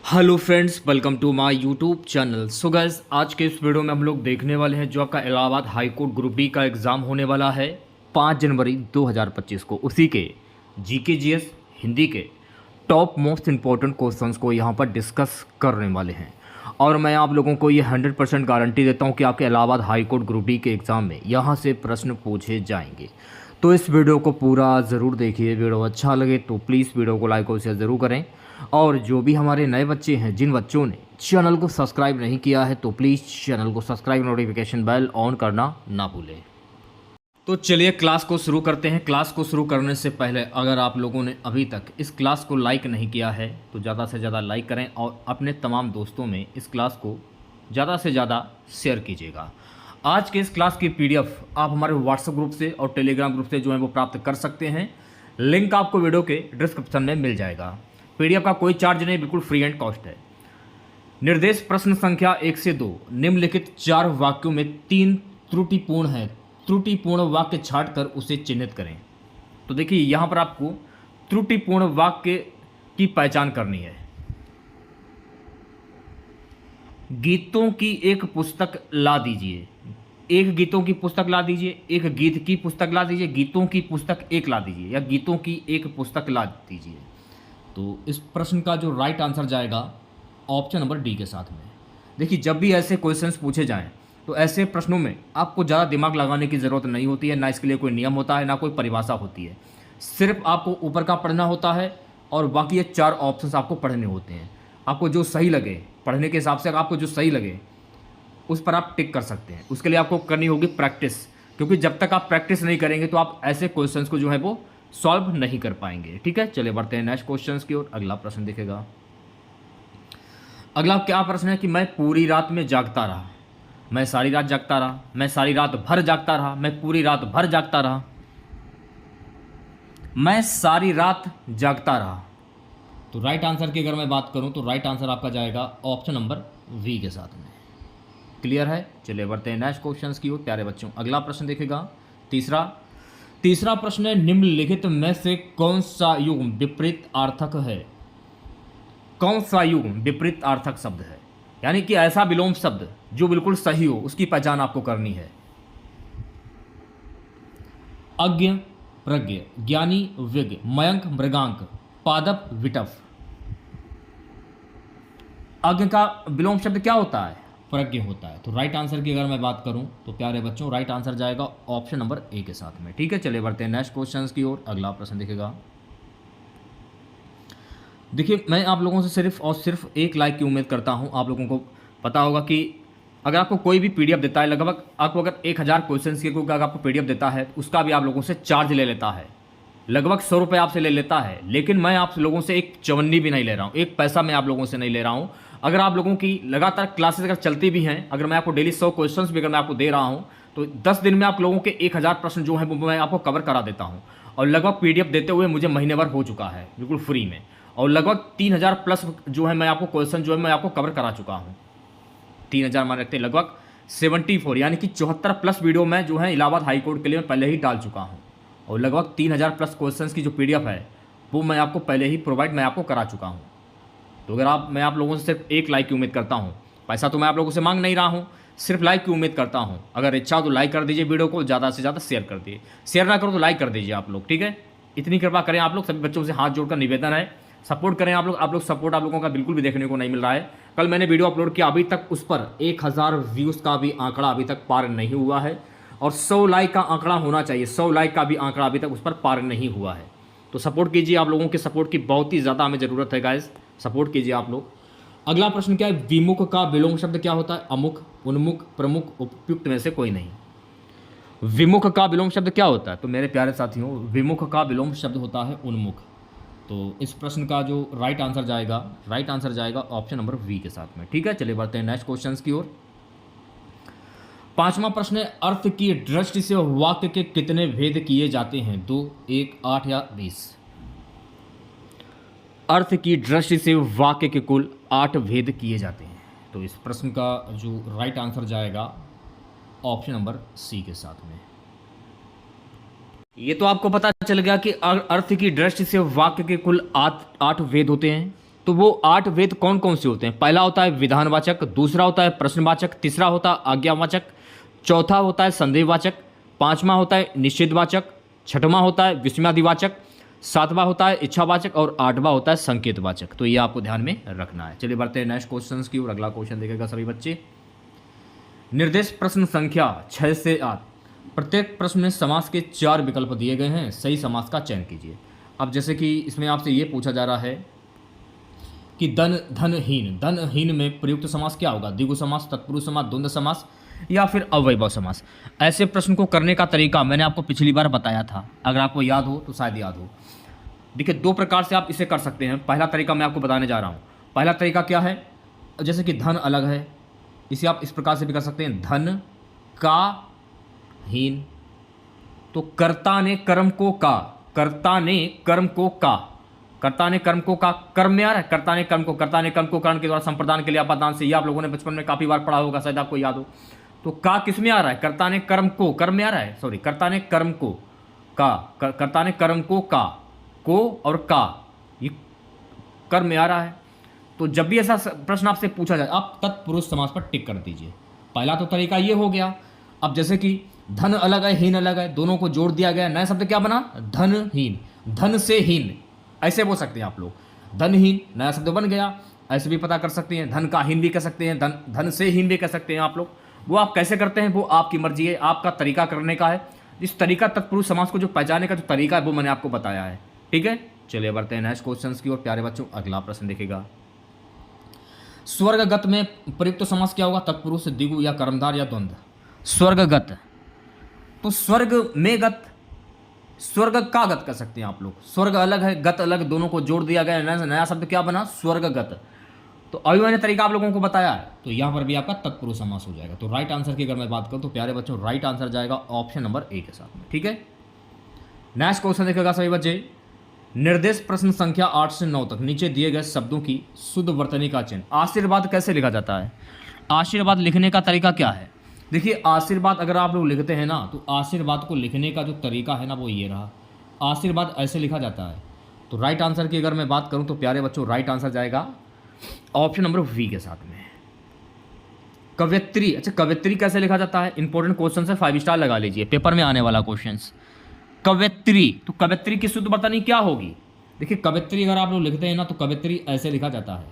Hello friends, welcome to my YouTube channel. So guys, आज के इस वीडियो में हम लोग देखने वाले हैं जो आपका Allahabad high court group D का एग्ज़ाम होने वाला है 5 जनवरी 2025 को। उसी के जीके जीएस हिंदी के टॉप मोस्ट इम्पॉर्टेंट क्वेश्चंस को यहाँ पर डिस्कस करने वाले हैं। और मैं आप लोगों को ये 100% गारंटी देता हूँ कि आपके Allahabad high court group D के एग्ज़ाम में यहाँ से प्रश्न पूछे जाएंगे। तो इस वीडियो को पूरा ज़रूर देखिए। वीडियो अच्छा लगे तो प्लीज़ वीडियो को लाइक और शेयर ज़रूर करें। और जो भी हमारे नए बच्चे हैं, जिन बच्चों ने चैनल को सब्सक्राइब नहीं किया है, तो प्लीज़ चैनल को सब्सक्राइब, नोटिफिकेशन बेल ऑन करना ना भूलें। तो चलिए क्लास को शुरू करते हैं। क्लास को शुरू करने से पहले अगर आप लोगों ने अभी तक इस क्लास को लाइक नहीं किया है तो ज़्यादा से ज़्यादा लाइक करें और अपने तमाम दोस्तों में इस क्लास को ज़्यादा से ज़्यादा शेयर कीजिएगा। आज के इस क्लास की पीडीएफ आप हमारे व्हाट्सएप ग्रुप से और टेलीग्राम ग्रुप से जो है वो प्राप्त कर सकते हैं। लिंक आपको वीडियो के डिस्क्रिप्शन में मिल जाएगा। पीडीएफ का कोई चार्ज नहीं, बिल्कुल फ्री एंड कॉस्ट है। निर्देश प्रश्न संख्या 1 से 2, निम्नलिखित 4 वाक्यों में 3 त्रुटिपूर्ण है। त्रुटिपूर्ण वाक्य छांटकर उसे चिन्हित करें। तो देखिए यहाँ पर आपको त्रुटिपूर्ण वाक्य की पहचान करनी है। गीतों की एक पुस्तक ला दीजिए। एक गीतों की पुस्तक ला दीजिए, एक गीत की पुस्तक ला दीजिए, गीतों की पुस्तक एक ला दीजिए, या गीतों की एक पुस्तक ला दीजिए। तो इस प्रश्न का जो राइट आंसर जाएगा ऑप्शन नंबर डी के साथ में। देखिए, जब भी ऐसे क्वेश्चंस पूछे जाएं तो ऐसे प्रश्नों में आपको ज़्यादा दिमाग लगाने की ज़रूरत नहीं होती है, ना इसके लिए कोई नियम होता है, ना कोई परिभाषा होती है। सिर्फ आपको ऊपर का पढ़ना होता है और बाकी ये 4 ऑप्शंस आपको पढ़ने होते हैं। आपको जो सही लगे, पढ़ने के हिसाब से आपको जो सही लगे उस पर आप टिक कर सकते हैं। उसके लिए आपको करनी होगी प्रैक्टिस, क्योंकि जब तक आप प्रैक्टिस नहीं करेंगे तो आप ऐसे क्वेश्चंस को जो है वो सॉल्व नहीं कर पाएंगे। ठीक है, चलिए बढ़ते हैं नेक्स्ट क्वेश्चंस की ओर। अगला प्रश्न दिखेगा। अगला क्या प्रश्न है कि मैं पूरी रात में जागता रहा, मैं सारी रात जागता रहा, मैं सारी रात भर जागता रहा, मैं पूरी रात भर जागता रहा, मैं सारी रात जागता रहा। तो राइट आंसर की अगर मैं बात करूं तो राइट आंसर आपका जाएगा ऑप्शन नंबर वी के साथ में। क्लियर है? चलिए बढ़ते हैं नेक्स्ट क्वेश्चंस की ओर प्यारे बच्चों। अगला प्रश्न देखेगा तीसरा प्रश्न है, निम्नलिखित में से कौन सा युग विपरीत अर्थक है? कौन सा युग विपरीत अर्थक शब्द है? यानी कि ऐसा विलोम शब्द जो बिल्कुल सही हो, उसकी पहचान आपको करनी है। अज्ञ प्रज्ञ, ज्ञानी विज्ञ, मयंक मृगांक, पादप विटफ। अज्ञ का विलोम शब्द क्या होता है? प्रज्ञ होता है। तो राइट आंसर की अगर मैं बात करूं तो प्यारे बच्चों राइट आंसर जाएगा ऑप्शन नंबर ए के साथ में। ठीक है, चलिए बढ़ते हैं नेक्स्ट क्वेश्चंस की ओर। अगला प्रश्न दिखेगा। देखिए, मैं आप लोगों से सिर्फ और सिर्फ एक लाइक की उम्मीद करता हूं। आप लोगों को पता होगा कि अगर आपको कोई भी पीडीएफ देता है, लगभग आपको अगर 1000 क्वेश्चन की कोई अगर आपको पीडीएफ देता है तो उसका भी आप लोगों से चार्ज ले लेता है, लगभग 100 रुपये आपसे ले लेता है। लेकिन मैं आप लोगों से एक चवन्नी भी नहीं ले रहा हूँ, एक पैसा मैं आप लोगों से नहीं ले रहा हूँ। अगर आप लोगों की लगातार क्लासेस अगर चलती भी हैं, अगर मैं आपको डेली 100 क्वेश्चंस भी अगर मैं आपको दे रहा हूँ तो 10 दिन में आप लोगों के 1000 प्रश्न जो हैं वो मैं आपको कवर करा देता हूँ। और लगभग पीडीएफ देते हुए मुझे महीने भर हो चुका है बिल्कुल फ्री में। और लगभग 3000 प्लस जो है मैं आपको क्वेश्चन जो है मैं आपको कवर करा चुका हूँ। 3000 मान रखते लगभग 74 यानी कि 74 प्लस वीडियो में जो है इलाहाबाद हाई कोर्ट के लिए मैं पहले ही डाल चुका हूँ। और लगभग 3000 प्लस क्वेश्चंस की जो पीडीएफ है वो मैं आपको पहले ही प्रोवाइड मैं आपको करा चुका हूँ। तो अगर मैं आप लोगों से सिर्फ एक लाइक की उम्मीद करता हूँ, पैसा तो मैं आप लोगों से मांग नहीं रहा हूँ, सिर्फ लाइक की उम्मीद करता हूँ। अगर इच्छा हो तो लाइक कर दीजिए, वीडियो को ज़्यादा से ज़्यादा शेयर कर दीजिए, शेयर ना करो तो लाइक कर दीजिए आप लोग। ठीक है, इतनी कृपा करें आप लोग। सभी बच्चों से हाथ जोड़कर निवेदन है, सपोर्ट करें आप लोग सपोर्ट आप लोगों का बिल्कुल भी देखने को नहीं मिल रहा है। कल मैंने वीडियो अपलोड किया, अभी तक उस पर 1000 व्यूज़ का भी आंकड़ा अभी तक पार नहीं हुआ है। और 100 लाइक का आंकड़ा होना चाहिए, 100 लाइक का भी आंकड़ा अभी तक उस पर पार नहीं हुआ है। तो सपोर्ट कीजिए, आप लोगों के सपोर्ट की बहुत ही ज़्यादा हमें ज़रूरत है गाइस, सपोर्ट कीजिए आप लोग। अगला प्रश्न क्या है, विमुख का विलोम शब्द क्या होता है? अमुख, उन्मुख, प्रमुख, उपयुक्त में से कोई नहीं। विमुख का विलोम शब्द क्या होता है? तो मेरे प्यारे साथियों, विमुख का विलोम शब्द होता है उन्मुख। तो इस प्रश्न का जो राइट आंसर जाएगा ऑप्शन नंबर वी के साथ में। ठीक है, चलिए बढ़ते हैं नेक्स्ट क्वेश्चन की ओर। 5वां प्रश्न है, अर्थ की दृष्टि से वाक्य के कितने भेद किए जाते हैं? 2, 1, 8 या 20? अर्थ की दृष्टि से वाक्य के कुल 8 भेद किए जाते हैं। तो इस प्रश्न का जो राइट आंसर जाएगा ऑप्शन नंबर सी के साथ में। ये तो आपको पता चल गया कि अर्थ की दृष्टि से वाक्य के कुल 8 भेद होते हैं। तो वो 8 वेद कौन कौन से होते हैं? पहला होता है विधानवाचक, दूसरा होता है प्रश्नवाचक, तीसरा होता है आज्ञावाचक, चौथा होता है संदेहवाचक, पांचवा होता है निषेधवाचक, छठवां होता है विस्मयादिवाचक, सातवां होता है इच्छावाचक और आठवां होता है संकेतवाचक। तो ये आपको ध्यान में रखना है। चलिए बढ़ते हैं नेक्स्ट क्वेश्चन की और अगला क्वेश्चन देखेगा सभी बच्चे। निर्देश प्रश्न संख्या 6 से 8। प्रत्येक प्रश्न में समास के 4 विकल्प दिए गए हैं, सही समास का चयन कीजिए। अब जैसे कि इसमें आपसे ये पूछा जा रहा है कि धनहीन में प्रयुक्त समास क्या होगा? द्विगु समास, तत्पुरुष समास, द्वंद्व समास या फिर अवयव समास। ऐसे प्रश्न को करने का तरीका मैंने आपको पिछली बार बताया था, अगर आपको याद हो तो शायद याद हो। देखिए 2 प्रकार से आप इसे कर सकते हैं। पहला तरीका मैं आपको बताने जा रहा हूँ। पहला तरीका क्या है? जैसे कि धन अलग है, इसे आप इस प्रकार से भी कर सकते हैं, धन का हीन। तो कर्ता ने कर्म को का, कर्ता ने कर्म को का, कर्ता ने कर्म को का, कर्म में आ रहा है कर्ता ने कर्म को कर्ण के द्वारा संप्रदान के लिए अपादान से, ये आप लोगों ने बचपन में काफी बार पढ़ा होगा, शायद आपको याद हो। तो का किस में आ रहा है? कर्ता ने कर्म को, कर्म में आ रहा है, सॉरी, कर्ता ने कर्म को का, कर्ता ने कर्म को का, को और का, ये कर्म में आ रहा है। तो जब भी ऐसा प्रश्न आपसे पूछा जाए आप तत्पुरुष समास पर टिक कर दीजिए। पहला तो तरीका ये हो गया। अब जैसे कि धन अलग है, हीन अलग है, दोनों को जोड़ दिया गया, नया शब्द क्या बना? धनहीन, धन से हीन, ऐसे बोल सकते हैं आप लोग। धनहीन नया शब्द बन गया, ऐसे भी पता कर सकते हैं। धन का हीन भी कह सकते हैं, धन से हीन भी कह सकते हैं आप लोग। वो आप कैसे करते हैं वो आपकी मर्जी है, आपका तरीका करने का है। इस तरीका तत्पुरुष समास को जो पहचाने का जो तरीका है वो मैंने आपको बताया है, ठीक है। चलिए बढ़ते हैं नेक्स्ट क्वेश्चन की ओर प्यारे बच्चों। अगला प्रश्न देखेगा, स्वर्गगत में प्रयुक्त समास क्या होगा? तत्पुरुष, द्विगु या कर्मधार या द्वंद्व? स्वर्गगत, तो स्वर्ग में गत, स्वर्ग का गत कर सकते हैं आप लोग। स्वर्ग अलग है, गत अलग, दोनों को जोड़ दिया गया, नया शब्द क्या बना? स्वर्गगत। तो अभी मैंने तरीका आप लोगों को बताया है, तो यहाँ पर भी आपका तत्पुरुष समास हो जाएगा। तो राइट आंसर की अगर मैं बात करूँ तो प्यारे बच्चों राइट आंसर जाएगा ऑप्शन नंबर ए के साथ में, ठीक है। नेक्स्ट क्वेश्चन देखेगा सभी बच्चे, निर्देश प्रश्न संख्या 8 से 9 तक नीचे दिए गए शब्दों की शुद्ध वर्तनी का चयन। आशीर्वाद कैसे लिखा जाता है? आशीर्वाद लिखने का तरीका क्या है? देखिए आशीर्वाद अगर आप लोग लिखते हैं ना, तो आशीर्वाद को लिखने का जो तरीका है ना वो ये रहा, आशीर्वाद ऐसे लिखा जाता है। तो राइट आंसर की अगर मैं बात करूं तो प्यारे बच्चों राइट आंसर जाएगा ऑप्शन नंबर वी के साथ में, कवयित्री। अच्छा कवयित्री कैसे लिखा जाता है? इंपॉर्टेंट क्वेश्चन है, 5 स्टार लगा लीजिए, पेपर में आने वाला क्वेश्चन। कवयित्री, तो कवयित्री की शुद्ध वर्तनी क्या होगी? देखिए कवयित्री अगर आप लोग लिखते हैं ना तो कवयित्री ऐसे लिखा जाता है।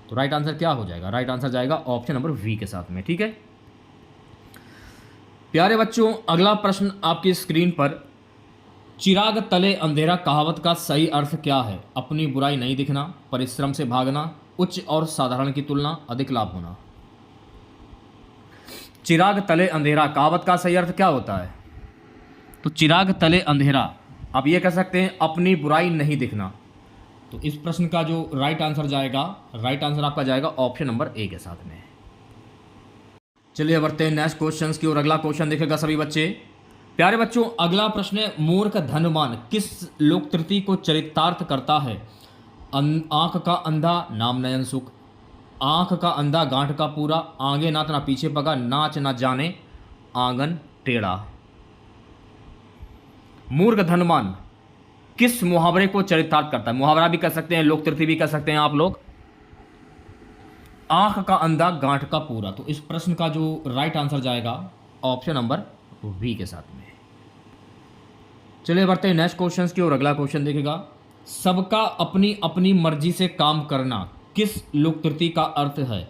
तो राइट आंसर क्या हो जाएगा? राइट आंसर जाएगा ऑप्शन नंबर वी के साथ में, ठीक है। प्यारे बच्चों अगला प्रश्न आपकी स्क्रीन पर, चिराग तले अंधेरा कहावत का सही अर्थ क्या है? अपनी बुराई नहीं दिखना, परिश्रम से भागना, उच्च और साधारण की तुलना, अधिक लाभ होना। चिराग तले अंधेरा कहावत का सही अर्थ क्या होता है? तो चिराग तले अंधेरा, आप ये कह सकते हैं अपनी बुराई नहीं दिखना। तो इस प्रश्न का जो राइट आंसर जाएगा, राइट आंसर आपका जाएगा ऑप्शन नंबर ए के साथ में। चलिए बढ़ते हैं नेक्स्ट क्वेश्चन की और अगला क्वेश्चन देखेगा सभी बच्चे। प्यारे बच्चों अगला प्रश्न है, मूर्ख धनवान किस लोक तृतीय को चरितार्थ करता है? आंख का अंधा नाम नयन सुख, आंख का अंधा गांठ का पूरा, आगे नाथ ना पीछे पगा, नाच ना जाने आंगन टेढ़ा। मूर्ख धनवान किस मुहावरे को चरितार्थ करता है? मुहावरा भी कर सकते हैं, लोक तृतीय भी कर सकते हैं आप लोग। आंख का अंधा गांठ का पूरा, तो इस प्रश्न का जो राइट आंसर जाएगा ऑप्शन नंबर वी के साथ में। चलिए बढ़ते हैं नेक्स्ट क्वेश्चन की और अगला क्वेश्चन देखेगा, सबका अपनी अपनी मर्जी से काम करना किस लोक तृतीय का अर्थ है?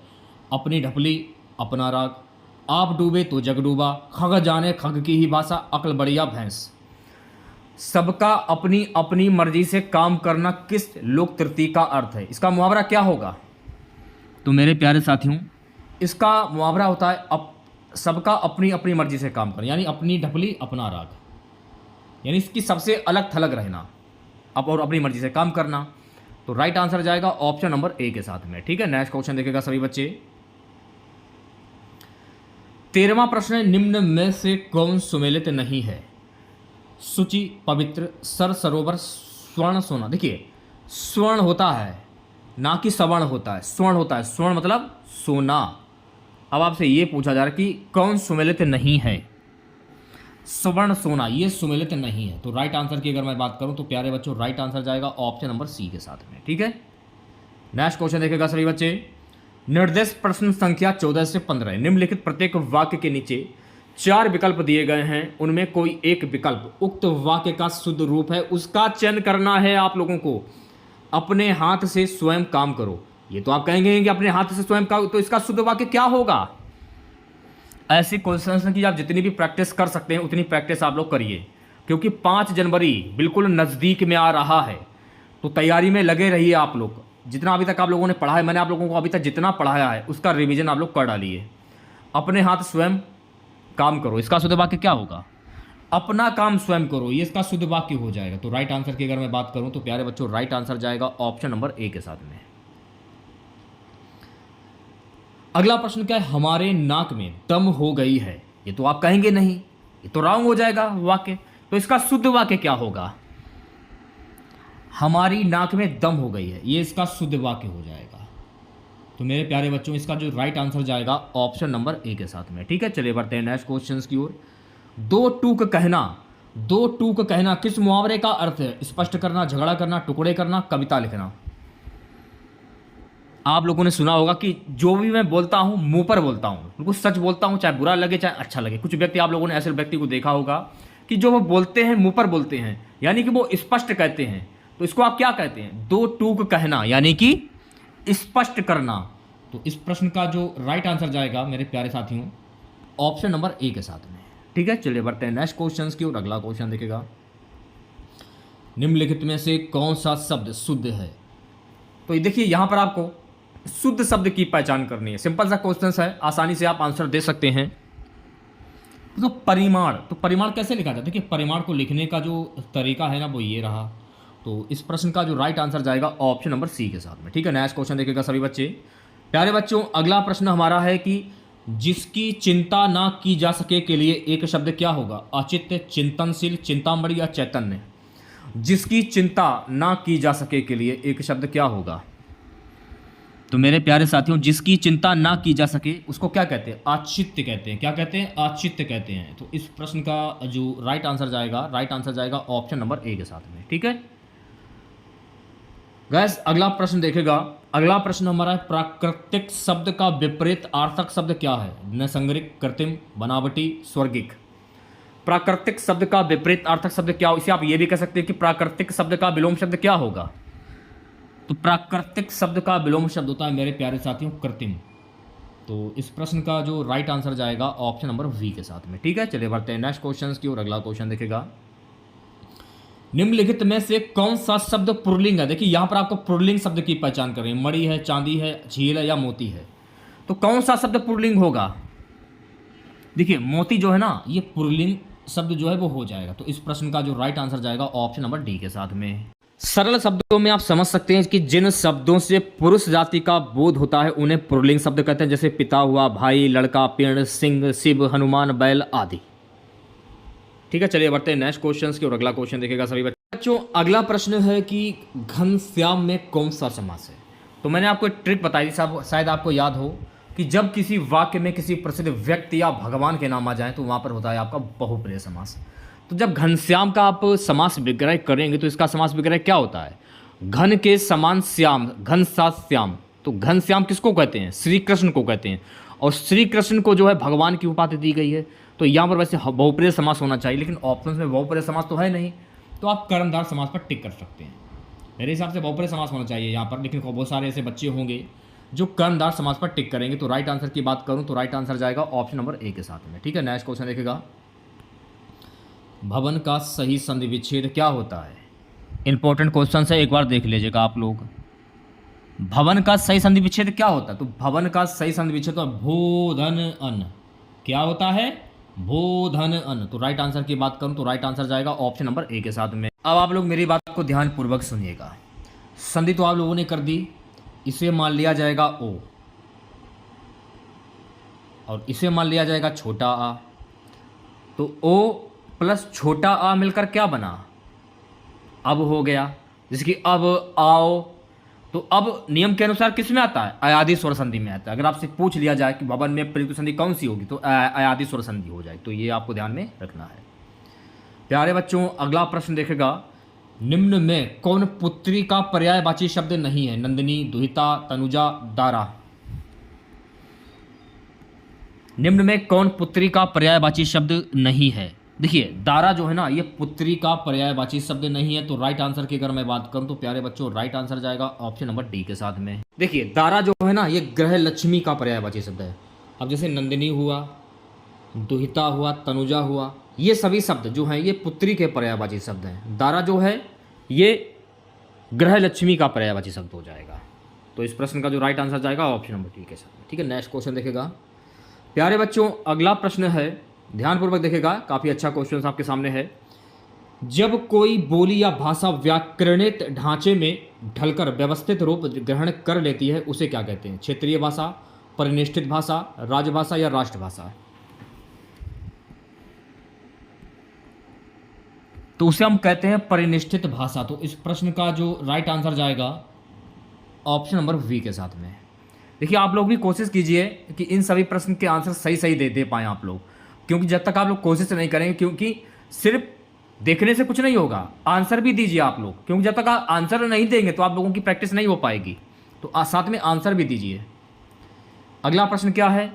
अपनी ढपली अपना राग, आप डूबे तो जग डूबा, खग जाने खग की ही भाषा, अकल बढ़िया भैंस। सबका अपनी अपनी मर्जी से काम करना किस लोक तृतीय का अर्थ है? इसका मुहावरा क्या होगा? तो मेरे प्यारे साथियों इसका मुहावरा होता है सबका अपनी अपनी मर्जी से काम करना, यानी अपनी ढपली अपना राग, यानी इसकी सबसे अलग थलग रहना, अब और अपनी मर्जी से काम करना। तो राइट आंसर जाएगा ऑप्शन नंबर ए के साथ में, ठीक है। नेक्स्ट क्वेश्चन देखेगा सभी बच्चे। 13वां प्रश्न है, निम्न में से कौन सुमेलित नहीं है? शुचि, पवित्र, सर सरोवर, स्वर्ण सोना। देखिए स्वर्ण होता है ना कि सवर्ण होता है, स्वर्ण होता है, स्वर्ण मतलब सोना। अब आपसे ये पूछा जा रहा है कि कौन सुमेलित नहीं है? स्वर्ण सोना ये सुमेलित नहीं है। तो राइट आंसर की अगर मैं बात करूं तो प्यारे बच्चों राइट आंसर जाएगा ऑप्शन नंबर सी के साथ में, ठीक है। नेक्स्ट क्वेश्चन देखेगा सभी बच्चे। निर्देश प्रश्न संख्या 14 से 15। निम्नलिखित प्रत्येक वाक्य के नीचे 4 विकल्प दिए गए हैं, उनमें कोई एक विकल्प उक्त वाक्य का शुद्ध रूप है, उसका चयन करना है आप लोगों को। अपने हाथ से स्वयं काम करो। ये तो आप कहेंगे कि अपने हाथ से स्वयं काम, तो इसका शुद्ध वाक्य क्या होगा? ऐसे क्वेश्चन की आप जितनी भी प्रैक्टिस कर सकते हैं उतनी प्रैक्टिस आप लोग करिए, क्योंकि 5 जनवरी बिल्कुल नज़दीक में आ रहा है, तो तैयारी में लगे रहिए आप लोग। जितना अभी तक आप लोगों ने पढ़ा है, मैंने आप लोगों को अभी तक जितना पढ़ाया है उसका रिवीजन आप लोग कर डालिए। अपने हाथ स्वयं काम करो, इसका शुद्ध वाक्य क्या होगा? अपना काम स्वयं करो, ये इसका शुद्ध वाक्य हो जाएगा। तो राइट आंसर की अगर मैं बात करूं तो प्यारे बच्चों राइट आंसर जाएगा ऑप्शन नंबर ए के साथ में। अगला प्रश्न क्या है? हमारे नाक में दम हो गई है। ये तो आप कहेंगे नहीं, ये तो रॉन्ग हो जाएगा वाक्य। तो इसका शुद्ध वाक्य क्या होगा? हमारी नाक में दम हो गई है, ये इसका शुद्ध वाक्य हो जाएगा। तो मेरे प्यारे बच्चों इसका जो राइट आंसर जाएगा ऑप्शन नंबर ए के साथ में। ठीक है, चलिए बढ़ते हैं नेक्स्ट क्वेश्चन की ओर। दो टूक कहना किस मुहावरे का अर्थ है? स्पष्ट करना, झगड़ा करना, टुकड़े करना, कविता लिखना। आप लोगों ने सुना होगा कि जो भी मैं बोलता हूं मुंह पर बोलता हूं, बिल्कुल सच बोलता हूं, चाहे बुरा लगे चाहे अच्छा लगे। कुछ व्यक्ति, आप लोगों ने ऐसे व्यक्ति को देखा होगा कि जो वो बोलते हैं मुंह पर बोलते हैं, यानी कि वो स्पष्ट कहते हैं। तो इसको आप क्या कहते हैं? दो टूक कहना, यानी कि स्पष्ट करना। तो इस प्रश्न का जो राइट आंसर जाएगा मेरे प्यारे साथियों ऑप्शन नंबर ए के साथ में। ठीक है, चलिए बढ़ते हैं नेक्स्ट क्वेश्चन की ओर। अगला क्वेश्चन देखेगा, निम्नलिखित में से कौन सा शब्द शुद्ध है? तो ये देखिए यहां पर आपको शुद्ध शब्द की पहचान करनी है। सिंपल सा क्वेश्चन है, आसानी से आप आंसर दे सकते हैं। तो परिमाण कैसे लिखा जाता है? देखिए परिमाण को लिखने का जो तरीका है ना वो ये रहा। तो इस प्रश्न का जो राइट आंसर जाएगा ऑप्शन नंबर सी के साथ में। ठीक है, नेक्स्ट क्वेश्चन देखेगा सभी बच्चे। प्यारे बच्चों अगला प्रश्न हमारा है कि जिसकी चिंता ना की जा सके के लिए एक शब्द क्या होगा? औचित्य, चिंतनशील, चिंतामणि या चैतन्य। जिसकी चिंता ना की जा सके के लिए एक शब्द क्या होगा? तो मेरे प्यारे साथियों जिसकी चिंता ना की जा सके उसको क्या कहते हैं? औचित्य कहते हैं। क्या कहते हैं? औचित्य कहते हैं। तो इस प्रश्न का जो राइट आंसर जाएगा ऑप्शन नंबर ए के साथ में। ठीक है गैस, अगला प्रश्न देखेगा। अगला प्रश्न हमारा है प्राकृतिक शब्द का विपरीत आर्थक शब्द क्या है? नैसर्गिक, कृत्रिम, बनावटी, स्वर्गिक। प्राकृतिक शब्द का विपरीत आर्थक शब्द क्या हो? इसे आप ये भी कह सकते हैं कि प्राकृतिक शब्द का विलोम शब्द क्या होगा? तो प्राकृतिक शब्द का विलोम शब्द होता है मेरे प्यारे साथियों कृत्रिम। तो इस प्रश्न का जो राइट आंसर जाएगा ऑप्शन नंबर वी के साथ में। ठीक है, चलिए बढ़ते हैं नेक्स्ट क्वेश्चन की ओर। अगला क्वेश्चन देखेगा, निम्नलिखित में से कौन सा शब्द पुल्लिंग है? देखिए यहां पर आपको पुल्लिंग शब्द की पहचान करें। मणि है, चांदी है, झील है या मोती है। तो कौन सा शब्द पुल्लिंग होगा? देखिए मोती जो है ना, ये पुल्लिंग शब्द जो है वो हो जाएगा। तो इस प्रश्न का जो राइट आंसर जाएगा ऑप्शन नंबर डी के साथ में। सरल शब्दों में आप समझ सकते हैं कि जिन शब्दों से पुरुष जाति का बोध होता है उन्हें पुल्लिंग शब्द कहते हैं, जैसे पिता हुआ, भाई, लड़का, पेड़, सिंह, शिव, हनुमान, बैल आदि। ठीक है, चलिए बढ़ते हैं नेक्स्ट क्वेश्चन की ओर। अगला क्वेश्चन देखेगा सभी बच्चों। अगला प्रश्न है कि घनश्याम में कौन सा समास है? तो मैंने आपको एक ट्रिक बताई थी, शायद आपको याद हो कि जब किसी वाक्य में किसी प्रसिद्ध व्यक्ति या भगवान के नाम आ जाए तो वहां पर होता है आपका बहुप्रिय समास। तो जब घनश्याम का आप समास विग्रह करेंगे तो इसका समास विग्रह क्या होता है? घन के समान श्याम, घन साथ श्याम। तो घनश्याम किसको कहते हैं? श्री कृष्ण को कहते हैं। और श्री कृष्ण को जो है भगवान की उपाधि दी गई है। तो यहाँ पर वैसे बहुप्रिय समास होना चाहिए, लेकिन ऑप्शन में बहुप्रिय समास तो है नहीं, तो आप कर्मधार समास पर टिक कर सकते हैं। मेरे हिसाब से बहुप्रिय समास होना चाहिए यहाँ पर, लेकिन बहुत सारे ऐसे बच्चे होंगे जो कर्मधार समास पर टिक करेंगे। तो राइट आंसर की बात करूँ तो राइट आंसर जाएगा ऑप्शन नंबर ए के साथ में। ठीक है, नेक्स्ट क्वेश्चन देखेगा, भवन का सही संधि विच्छेद क्या होता है? इंपॉर्टेंट क्वेश्चन है, एक बार देख लीजिएगा आप लोग। भवन का सही संधि विच्छेद क्या होता है? तो भवन का सही संधि विच्छेद तो भो धन अन्न। क्या होता है? भो धन अन्न। तो राइट आंसर की बात करूं तो राइट आंसर जाएगा ऑप्शन नंबर ए के साथ में। अब आप लोग मेरी बात को ध्यान पूर्वक सुनिएगा। संधि तो आप लोगों ने कर दी, इसे मान लिया जाएगा ओ और इसे मान लिया जाएगा छोटा आ। तो ओ प्लस छोटा आ मिलकर क्या बना? अब हो गया। जैसे कि अब आओ, तो अब नियम के अनुसार किस में आता है? अयादि स्वर संधि में आता है। अगर आपसे पूछ लिया जाए कि भवन में प्रयुक्त संधि कौन सी होगी तो अयादि स्वर संधि हो जाए। तो ये आपको ध्यान में रखना है। प्यारे बच्चों अगला प्रश्न देखेगा, निम्न में कौन पुत्री का पर्यायवाची शब्द नहीं है? नंदिनी, दुहिता, तनुजा, दारा। निम्न में कौन पुत्री का पर्यायवाची शब्द नहीं है? देखिए दारा जो है ना, ये पुत्री का पर्यायवाची शब्द नहीं है। तो राइट आंसर की अगर मैं बात करूं तो प्यारे बच्चों राइट आंसर जाएगा ऑप्शन नंबर डी के साथ में। देखिए दारा जो है ना, ये ग्रह लक्ष्मी का पर्यायवाची शब्द है। अब जैसे नंदिनी हुआ, दुहिता हुआ, तनुजा हुआ, ये सभी शब्द जो हैं ये पुत्री के पर्यायवाची शब्द हैं। दारा जो है ये ग्रह लक्ष्मी का पर्यायवाची शब्द हो जाएगा। तो इस प्रश्न का जो राइट आंसर जाएगा ऑप्शन नंबर डी के साथ में। ठीक है, नेक्स्ट क्वेश्चन देखेगा प्यारे बच्चों। अगला प्रश्न है, ध्यानपूर्वक देखेगा, काफ़ी अच्छा क्वेश्चन आपके सामने है। जब कोई बोली या भाषा व्याकरणित ढांचे में ढलकर व्यवस्थित रूप ग्रहण कर लेती है उसे क्या कहते हैं? क्षेत्रीय भाषा, परिनिष्ठित भाषा, राजभाषा या राष्ट्रभाषा? तो उसे हम कहते हैं परिनिष्ठित भाषा। तो इस प्रश्न का जो राइट आंसर जाएगा ऑप्शन नंबर वी के साथ में। देखिए आप लोग भी कोशिश कीजिए कि इन सभी प्रश्न के आंसर सही सही दे पाएँ आप लोग, क्योंकि जब तक आप लोग कोशिश नहीं करेंगे, क्योंकि सिर्फ देखने से कुछ नहीं होगा, आंसर भी दीजिए आप लोग, क्योंकि जब तक आप आंसर नहीं देंगे तो आप लोगों की प्रैक्टिस नहीं हो पाएगी। तो साथ में आंसर भी दीजिए। अगला प्रश्न क्या है?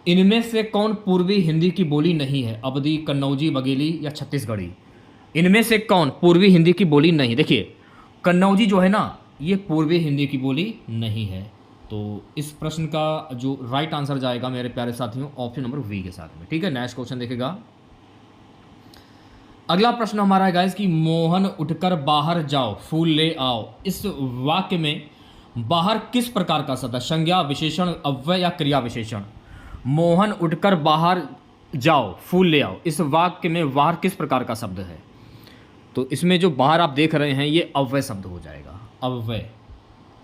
इनमें से कौन पूर्वी हिंदी की बोली नहीं है? अवधी, कन्नौजी, बघेली या छत्तीसगढ़ी? इनमें से कौन पूर्वी हिंदी की बोली नहीं? देखिए कन्नौजी जो है ना, ये पूर्वी हिंदी की बोली नहीं है। तो इस प्रश्न का जो राइट आंसर जाएगा मेरे प्यारे साथियों ऑप्शन नंबर वी के साथ में। ठीक है, नेक्स्ट क्वेश्चन देखेगा। अगला प्रश्न हमारा है गाइस कि मोहन उठकर बाहर जाओ, फूल ले आओ। इस वाक्य में बाहर किस प्रकार का शब्द है? संज्ञा, विशेषण, अव्यय या क्रिया विशेषण? मोहन उठकर बाहर जाओ, फूल ले आओ, इस वाक्य में बाहर किस प्रकार का शब्द है? तो इसमें जो बाहर आप देख रहे हैं ये अव्यय शब्द हो जाएगा, अव्यय।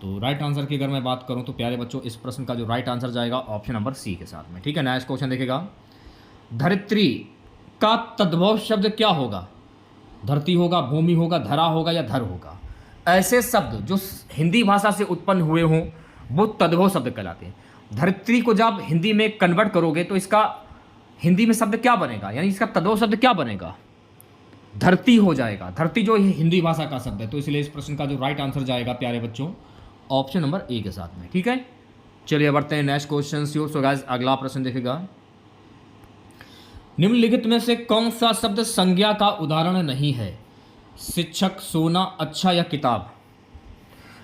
तो राइट आंसर की अगर मैं बात करूं तो प्यारे बच्चों इस प्रश्न का जो राइट आंसर जाएगा ऑप्शन नंबर सी के साथ में। ठीक है, नेक्स्ट क्वेश्चन देखेगा। धरित्री का तद्भव शब्द क्या होगा? धरती होगा, भूमि होगा, धरा होगा या धर होगा? ऐसे शब्द जो हिंदी भाषा से उत्पन्न हुए हों वो तद्भव शब्द कहलाते हैं। धरित्री को जब हिंदी में कन्वर्ट करोगे तो इसका हिंदी में शब्द क्या बनेगा, यानी इसका तद्भव शब्द क्या बनेगा? धरती हो जाएगा। धरती जो हिंदी भाषा का शब्द है, तो इसलिए इस प्रश्न का जो राइट आंसर जाएगा प्यारे बच्चों ऑप्शन नंबर ए के साथ में। ठीक है, चलिए बढ़ते हैं नेक्स्ट क्वेश्चन की ओर। सो गाइस अगला प्रश्न देखेगा। निम्नलिखित में से कौन सा शब्द संज्ञा का उदाहरण नहीं है? शिक्षक, सोना, अच्छा या किताब?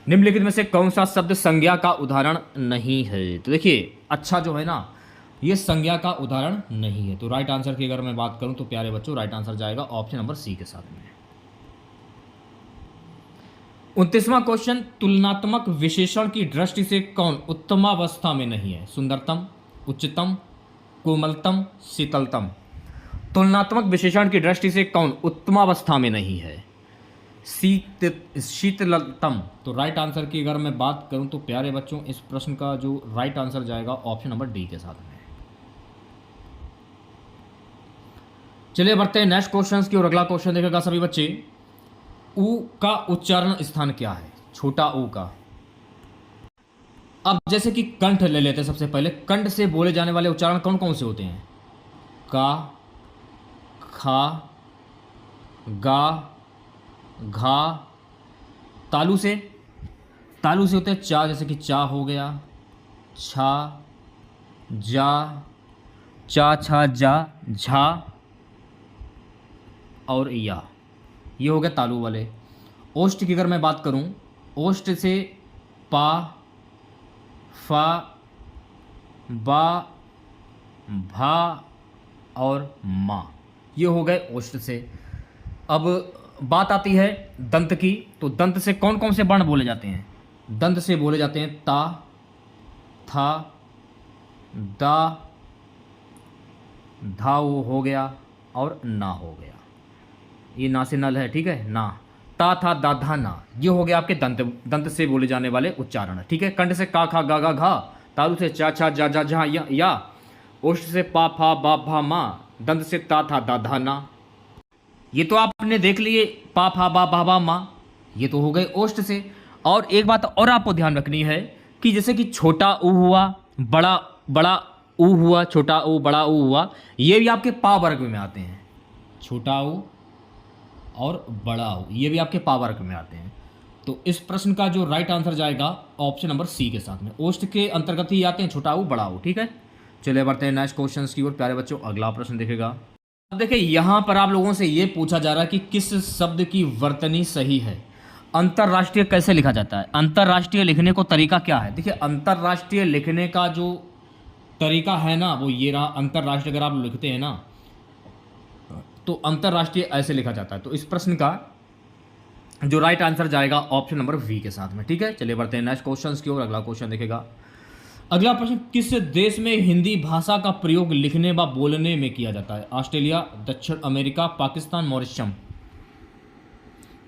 निम्नलिखित में से कौन सा शब्द संज्ञा का उदाहरण नहीं है? तो देखिए अच्छा जो है ना, ये संज्ञा का उदाहरण नहीं है। तो राइट आंसर की अगर मैं बात करूं तो प्यारे बच्चों राइट आंसर जाएगा ऑप्शन नंबर सी के साथ में। 29वां क्वेश्चन, तुलनात्मक विशेषण की दृष्टि से कौन उत्तमावस्था में नहीं है? सुंदरतम, उच्चतम, कोमलतम, शीतलतम? तुलनात्मक विशेषण की दृष्टि से कौन उत्तमावस्था में नहीं है? शीतलतम। तो राइट आंसर की अगर मैं बात करूं तो प्यारे बच्चों इस प्रश्न का जो राइट आंसर जाएगा ऑप्शन नंबर डी के साथ में। चलिए बढ़ते हैं नेक्स्ट क्वेश्चन की और अगला क्वेश्चन देखेगा सभी बच्चे। ऊ का उच्चारण स्थान क्या है? छोटा ऊ का। अब जैसे कि कंठ ले लेते हैं, सबसे पहले कंठ से बोले जाने वाले उच्चारण कौन कौन से होते हैं? का, खा, गा, घा। तालु से होते हैं चा, जैसे कि चा हो गया, छा, जा, चा, छा, जा, झा और या, ये हो गया तालु वाले। ओष्ठ की अगर मैं बात करूं, ओष्ठ से पा, फा, बा, भा और मा, ये हो गए ओष्ठ से। अब बात आती है दंत की, तो दंत से कौन कौन से वर्ण बोले जाते हैं? दंत से बोले जाते हैं ता, था, दा, धा हो गया और ना हो गया। ये ना से नल है, ठीक है, ना। ता, था, दा, धा, ना, ये हो गया आपके दंत से बोले जाने वाले उच्चारण। ठीक है, कंठ से का, खा, गा, गा, घा, तालु से चा, छा, जा, जा, झा, या, ओष्ठ से पा, फा, बा, भा, मा, दंत से ता, था, दा, धा, ना। ये तो आपने देख लिए पा, फा, बा, भा, बा, मा, ये तो हो गए ओष्ठ से। और एक बात और आपको ध्यान रखनी है कि जैसे कि छोटा ऊ हुआ, बड़ा ऊ हुआ, छोटा ऊ, बड़ा ऊ हुआ, ये भी आपके पा वर्ग में आते हैं। छोटा ऊ और बड़ा ऊ, ये भी आपके पावर्क में आते हैं। तो इस प्रश्न का जो राइट आंसर जाएगा ऑप्शन नंबर सी के साथ में। ओष्ठ के अंतर्गत ही आते हैं छोटा ऊ बड़ा ऊ, ठीक है। चलिए बढ़ते हैं नेक्स्ट क्वेश्चन की ओर प्यारे बच्चों। अगला प्रश्न देखेगा। अब देखिए यहाँ पर आप लोगों से ये पूछा जा रहा है कि किस शब्द की वर्तनी सही है। अंतर्राष्ट्रीय कैसे लिखा जाता है, अंतर्राष्ट्रीय लिखने को तरीका क्या है। देखिए अंतर्राष्ट्रीय लिखने का जो तरीका है ना वो ये रहा। अंतर्राष्ट्रीय अगर आप लिखते हैं ना तो अंतर्राष्ट्रीय ऐसे लिखा जाता है। तो इस प्रश्न का जो राइट आंसर जाएगा ऑप्शन नंबर वी के साथ में, ठीक है। चलिए बढ़ते हैं नेक्स्ट क्वेश्चन की ओर। अगला क्वेश्चन देखेगा। अगला प्रश्न, किस देश में हिंदी भाषा का प्रयोग लिखने व बोलने में किया जाता है। ऑस्ट्रेलिया, दक्षिण अमेरिका, पाकिस्तान, मॉरिशस।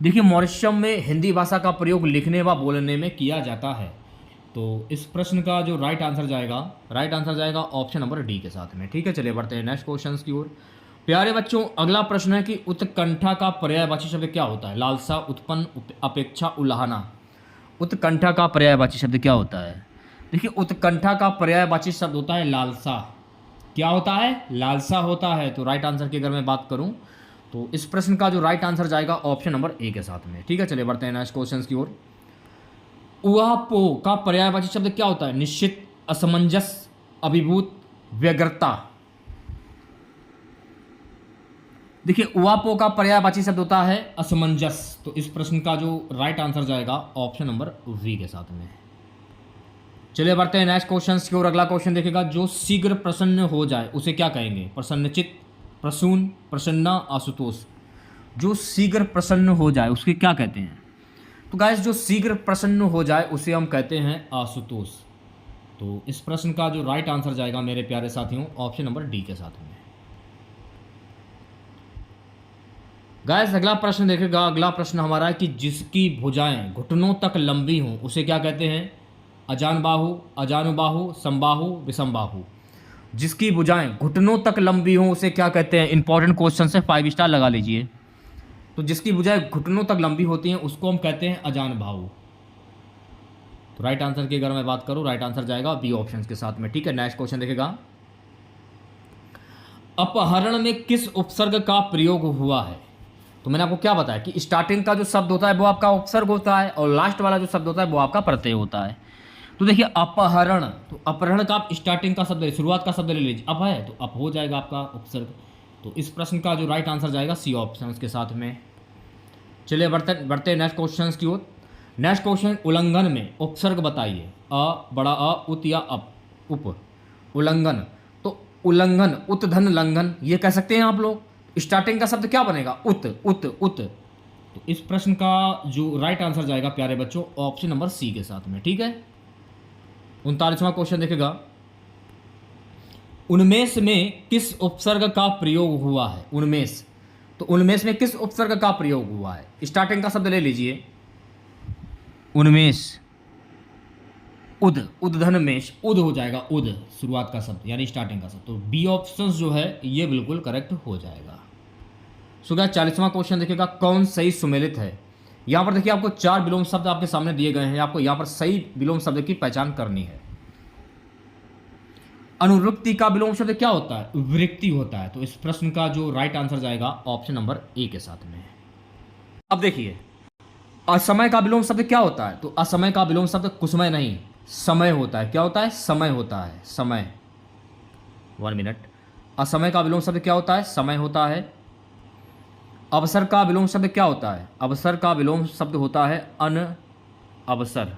देखिए मॉरिशस में हिंदी भाषा का प्रयोग लिखने व बोलने में किया जाता है। तो इस प्रश्न का जो राइट आंसर जाएगा ऑप्शन नंबर डी के साथ में, ठीक है। चलिए बढ़ते हैं नेक्स्ट क्वेश्चन की ओर। प्यारे बच्चों अगला प्रश्न है कि उत्कंठा का पर्यायवाची शब्द क्या होता है। लालसा, उत्पन्न, अपेक्षा, उलाहना। उत्कंठा का पर्यायवाची शब्द क्या होता है। देखिए उत्कंठा का पर्यायवाची शब्द होता है लालसा। क्या होता है, लालसा होता है। तो राइट आंसर की अगर मैं बात करूं तो इस प्रश्न का जो राइट आंसर जाएगा ऑप्शन नंबर ए के साथ में, ठीक है। चलिए बढ़ते हैं नेक्स्ट क्वेश्चन की ओर। उहापो का पर्यायवाची शब्द क्या होता है। निश्चित, असमंजस, अभिभूत, व्यग्रता। देखिए उहापो का पर्यायवाची शब्द होता है असमंजस। तो इस प्रश्न का जो राइट आंसर जाएगा ऑप्शन नंबर वी के साथ में। चलिए बढ़ते हैं नेक्स्ट क्वेश्चन की ओर। अगला क्वेश्चन देखेगा। जो शीघ्र प्रसन्न हो जाए उसे क्या कहेंगे। प्रसन्नचित्त, प्रसून, प्रसन्ना, आशुतोष। जो शीघ्र प्रसन्न हो जाए उसके क्या कहते हैं। तो गाइस जो शीघ्र प्रसन्न हो जाए उसे हम कहते हैं आशुतोष। तो इस प्रश्न का जो राइट आंसर जाएगा मेरे प्यारे साथियों ऑप्शन नंबर डी के साथ में। गाइस अगला प्रश्न देखेगा। अगला प्रश्न हमारा है कि जिसकी भुजाएं घुटनों तक लंबी हों उसे क्या कहते हैं। अजानबाहु, अजानुबाहु, समबाहु, विषमबाहु। जिसकी भुजाएं घुटनों तक लंबी हों उसे क्या कहते हैं। इंपॉर्टेंट क्वेश्चन से 5 स्टार लगा लीजिए। तो जिसकी भुजाएं घुटनों तक लंबी होती हैं उसको हम कहते हैं अजानबाहु। तो राइट आंसर की अगर मैं बात करूं राइट आंसर जाएगा बी ऑप्शन के साथ में, ठीक है। नेक्स्ट क्वेश्चन देखेगा। अपहरण में किस उपसर्ग का प्रयोग हुआ है। तो मैंने आपको क्या बताया कि स्टार्टिंग का जो शब्द होता है वो आपका उपसर्ग होता है और लास्ट वाला जो शब्द होता है वो आपका प्रत्यय होता है। तो देखिए अपहरण, तो अपहरण का आप स्टार्टिंग का शब्द शुरुआत का शब्द ले लीजिए। अप है तो अप हो जाएगा आपका उपसर्ग। तो इस प्रश्न का जो राइट आंसर जाएगा सी ऑप्शन के साथ में। चलिए बढ़ते नेक्स्ट क्वेश्चन की ओर। नेक्स्ट क्वेश्चन, उल्लंघन में उपसर्ग बताइए। अ, बड़ा अ, उत या अप, उप। उल्लंघन, तो उल्लंघन, उत धन लंघन ये कह सकते हैं आप लोग। स्टार्टिंग का शब्द क्या बनेगा, उत उत उत। तो इस प्रश्न का जो राइट आंसर जाएगा प्यारे बच्चों ऑप्शन नंबर सी के साथ में, ठीक है। 39वां क्वेश्चन देखेगा। उन्मेष में किस उपसर्ग का प्रयोग हुआ है। उन्मेष, तो उन्मेष में किस उपसर्ग का प्रयोग हुआ है। स्टार्टिंग का शब्द ले लीजिए उन्मेष, उद, उद्धनमेष, उद हो जाएगा, उद शुरुआत का शब्द यानी स्टार्टिंग का शब्द। तो बी ऑप्शन जो है ये बिल्कुल करेक्ट हो जाएगा। सो गाइस 40वां क्वेश्चन देखिएगा। कौन सही सुमेलित है। यहाँ पर देखिए आपको 4 विलोम शब्द आपके सामने दिए गए हैं। आपको यहाँ पर सही विलोम शब्द की पहचान करनी है। अनुवृत्ति का विलोम शब्द क्या होता है, वृत्ति होता है। तो इस प्रश्न का जो राइट आंसर जाएगा ऑप्शन नंबर ए के साथ में। अब देखिए असमय का विलोम शब्द क्या होता है। तो असमय का विलोम शब्द कुसमय नहीं समय होता है। क्या होता है, समय होता है, समय। 1 मिनट। असमय का विलोम शब्द क्या होता है, समय होता है। अवसर का विलोम शब्द क्या होता है। अवसर का विलोम शब्द होता है अन अवसर।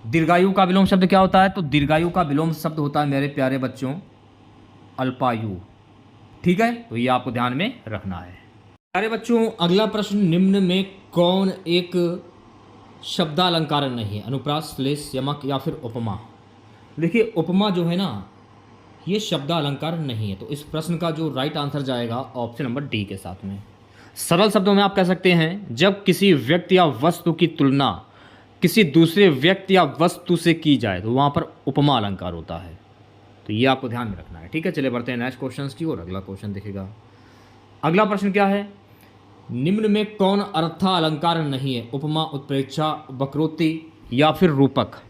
दीर्घायु का विलोम शब्द क्या होता है। तो दीर्घायु का विलोम शब्द होता है मेरे प्यारे बच्चों अल्पायु, ठीक है। तो ये आपको ध्यान में रखना है प्यारे बच्चों। अगला प्रश्न, निम्न में कौन एक शब्दालंकार नहीं है। अनुप्रास, श्लेष, यमक या फिर उपमा। देखिए उपमा जो है ना ये शब्दालंकार नहीं है। तो इस प्रश्न का जो राइट आंसर जाएगा ऑप्शन नंबर डी के साथ में। सरल शब्दों में आप कह सकते हैं जब किसी व्यक्ति या वस्तु की तुलना किसी दूसरे व्यक्ति या वस्तु से की जाए तो वहाँ पर उपमा अलंकार होता है। तो ये आपको ध्यान में रखना है, ठीक है। चलिए बढ़ते हैं नेक्स्ट क्वेश्चन की ओर। अगला क्वेश्चन देखिएगा। अगला प्रश्न क्या है, निम्न में कौन अर्था अलंकार नहीं है। उपमा, उत्प्रेक्षा, वक्रोक्ति या फिर रूपक।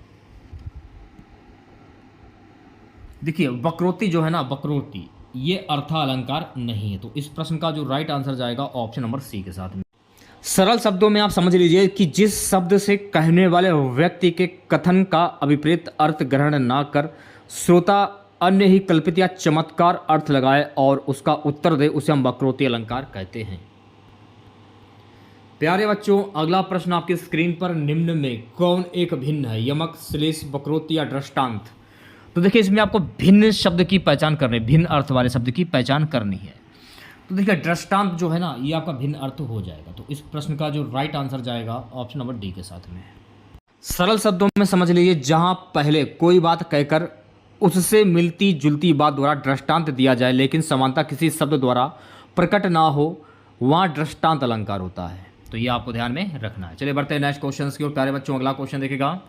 देखिए वक्रोक्ति जो है ना, वक्रोक्ति ये अर्थालंकार नहीं है। तो इस प्रश्न का जो राइट आंसर जाएगा ऑप्शन नंबर सी के साथ में। सरल शब्दों में आप समझ लीजिए कि जिस शब्द से कहने वाले व्यक्ति के कथन का अभिप्रेत अर्थ ग्रहण ना कर श्रोता अन्य ही कल्पित या चमत्कार अर्थ लगाए और उसका उत्तर दे, उसे हम वक्रोक्ति अलंकार कहते हैं। प्यारे बच्चों, अगला प्रश्न आपकी स्क्रीन पर, निम्न में कौन एक भिन्न है? यमक, श्लेष, वक्रोक्ति या दृष्टांत? तो देखिए इसमें आपको भिन्न शब्द की पहचान करनी, भिन्न अर्थ वाले शब्द की पहचान करनी है। तो देखिए दृष्टांत जो है ना, ये आपका भिन्न अर्थ हो जाएगा। तो इस प्रश्न का जो राइट आंसर जाएगा ऑप्शन नंबर डी के साथ में। सरल शब्दों में समझ लीजिए, जहां पहले कोई बात कहकर उससे मिलती जुलती बात द्वारा दृष्टांत दिया जाए लेकिन समानता किसी शब्द द्वारा प्रकट ना हो, वहां दृष्टांत अलंकार होता है। तो ये आपको ध्यान में रखना है। चलिए बढ़ते हैं नेक्स्ट क्वेश्चन की ओर। प्यारे बच्चों, अगला क्वेश्चन देखिएगा,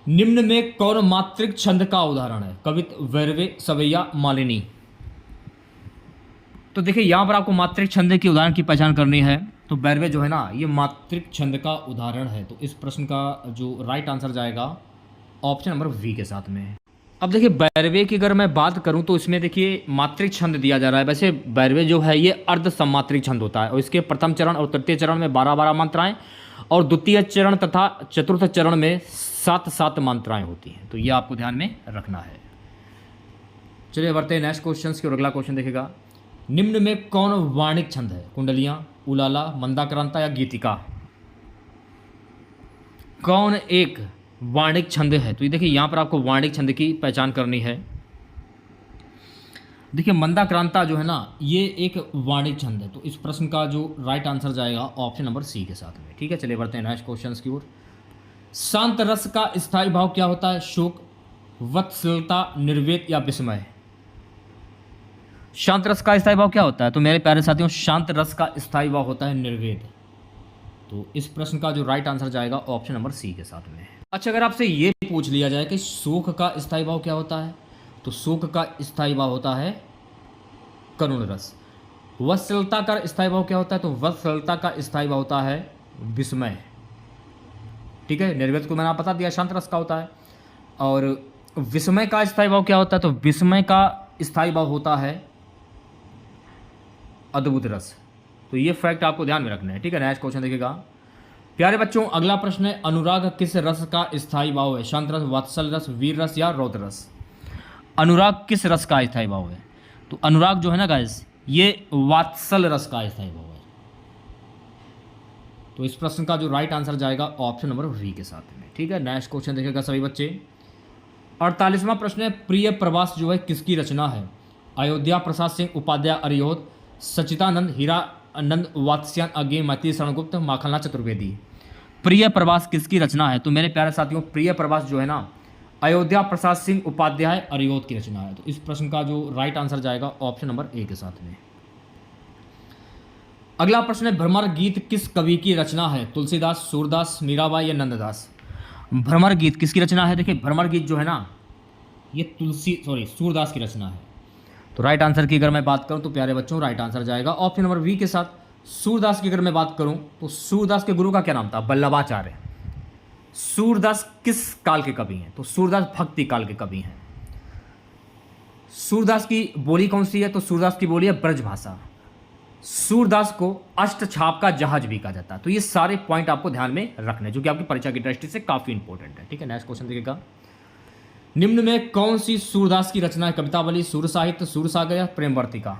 निम्न में कौन मात्रिक छंद का उदाहरण है? कवित, वैरवे, सवैया, मालिनी? तो देखिए यहाँ पर आपको मात्रिक छंद के उदाहरण की पहचान करनी है। तो बैरवे जो है ना, ये मात्रिक छंद का उदाहरण है। तो इस प्रश्न का जो राइट आंसर जाएगा ऑप्शन नंबर वी के साथ में। अब देखिए बैरवे की अगर मैं बात करूं तो इसमें देखिए मात्रिक छंद दिया जा रहा है। वैसे बैरवे जो है ये अर्ध सम्मात्रिक छंद होता है और इसके प्रथम चरण और तृतीय चरण में 12-12 मात्राएं और द्वितीय चरण तथा चतुर्थ चरण में 7-7 मात्राएं होती हैं। तो ये आपको ध्यान में रखना है। चलिए बढ़ते हैं नेक्स्ट क्वेश्चन की ओर। अगला क्वेश्चन देखेगा, निम्न में कौन वाणिक छंद है? कुंडलियां, उलाला, मंदाक्रांता या गीतिका? कौन एक वाणिक छंद है? तो ये देखिए यहाँ पर आपको वाणिक छंद की पहचान करनी है। देखिए मंदाक्रांता जो है ना, ये एक वाणिक छंद है। तो इस प्रश्न का जो राइट आंसर जाएगा ऑप्शन नंबर सी के साथ में। ठीक है, चलिए बढ़ते हैं नेक्स्ट क्वेश्चन की ओर। शांत रस का स्थायी भाव क्या होता है? शोक, वत्सलता, निर्वेद या विस्मय? शांत रस का स्थायी भाव क्या होता है? तो मेरे प्यारे साथियों, शांत रस का स्थायी भाव होता है निर्वेद। तो इस प्रश्न का जो राइट आंसर जाएगा ऑप्शन नंबर सी के साथ में। अच्छा, अगर आपसे ये पूछ लिया जाए कि शोक का स्थायी भाव क्या होता है, तो शोक का स्थायी भाव होता है करुण रस। वत्सलता का स्थायी भाव क्या होता है? तो वत्सलता का स्थायी भाव होता है विस्मय। ठीक है, निर्वेद को मैंने पता दिया शांत रस का होता है। और विस्मय का स्थायी भाव क्या होता है? तो विस्मय का स्थायी भाव होता है अद्भुत रस। तो ये फैक्ट आपको ध्यान में रखना है। ठीक है, नेक्स्ट क्वेश्चन देखिएगा। प्यारे बच्चों, अगला प्रश्न है, अनुराग किस रस का स्थायी भाव है? शांत रस, वात्सल रस, वीर रस या रौद्र रस? अनुराग किस रस का स्थायी भाव है? तो अनुराग जो है ना गाइस, ये वात्सल रस का स्थायी भाव है। तो इस प्रश्न का जो राइट आंसर जाएगा ऑप्शन नंबर वी के साथ में। ठीक है, नेक्स्ट क्वेश्चन देखिएगा सभी बच्चे। 48वां प्रश्न है, प्रिय प्रवास जो है किसकी रचना है? अयोध्या प्रसाद सिंह उपाध्याय अरियोध, सच्चिदानंद हीरानंद वात्स्यायन अज्ञे मैत्री शरणगुप्त माखनलाल चतुर्वेदी? प्रिय प्रवास किसकी रचना है? तो मेरे प्यारे साथियों, प्रिय प्रवास जो है ना, अयोध्या प्रसाद सिंह उपाध्याय अरियोध की रचना है। तो इस प्रश्न का जो राइट आंसर जाएगा ऑप्शन नंबर ए के साथ में। अगला प्रश्न है, भ्रमर गीत किस कवि की रचना है? तुलसीदास, सूरदास, मीराबाई या नंददास? भ्रमर गीत किसकी रचना है? देखिए भ्रमर गीत जो है ना, ये सूरदास की रचना है। तो राइट आंसर की अगर मैं बात करूं तो प्यारे बच्चों, राइट आंसर जाएगा ऑप्शन नंबर वी के साथ। सूरदास की अगर मैं बात करूं तो सूरदास के गुरु का क्या नाम था? वल्लभाचार्य। सूरदास किस काल के कवि हैं? तो सूरदास भक्ति काल के कवि हैं। सूरदास की बोली कौन सी है? तो सूरदास की बोली है ब्रजभाषा। सूरदास को अष्टछाप का जहाज भी कहा जाता है। तो ये सारे पॉइंट आपको ध्यान में रखने, जो कि आपकी परीक्षा की दृष्टि से काफी इंपॉर्टेंट है। ठीक है, नेक्स्ट क्वेश्चन देखिएगा। निम्न में कौन सी सूरदास की रचना है? कवितावली, सूर साहित्य, सूरसागर या प्रेमवर्तिका?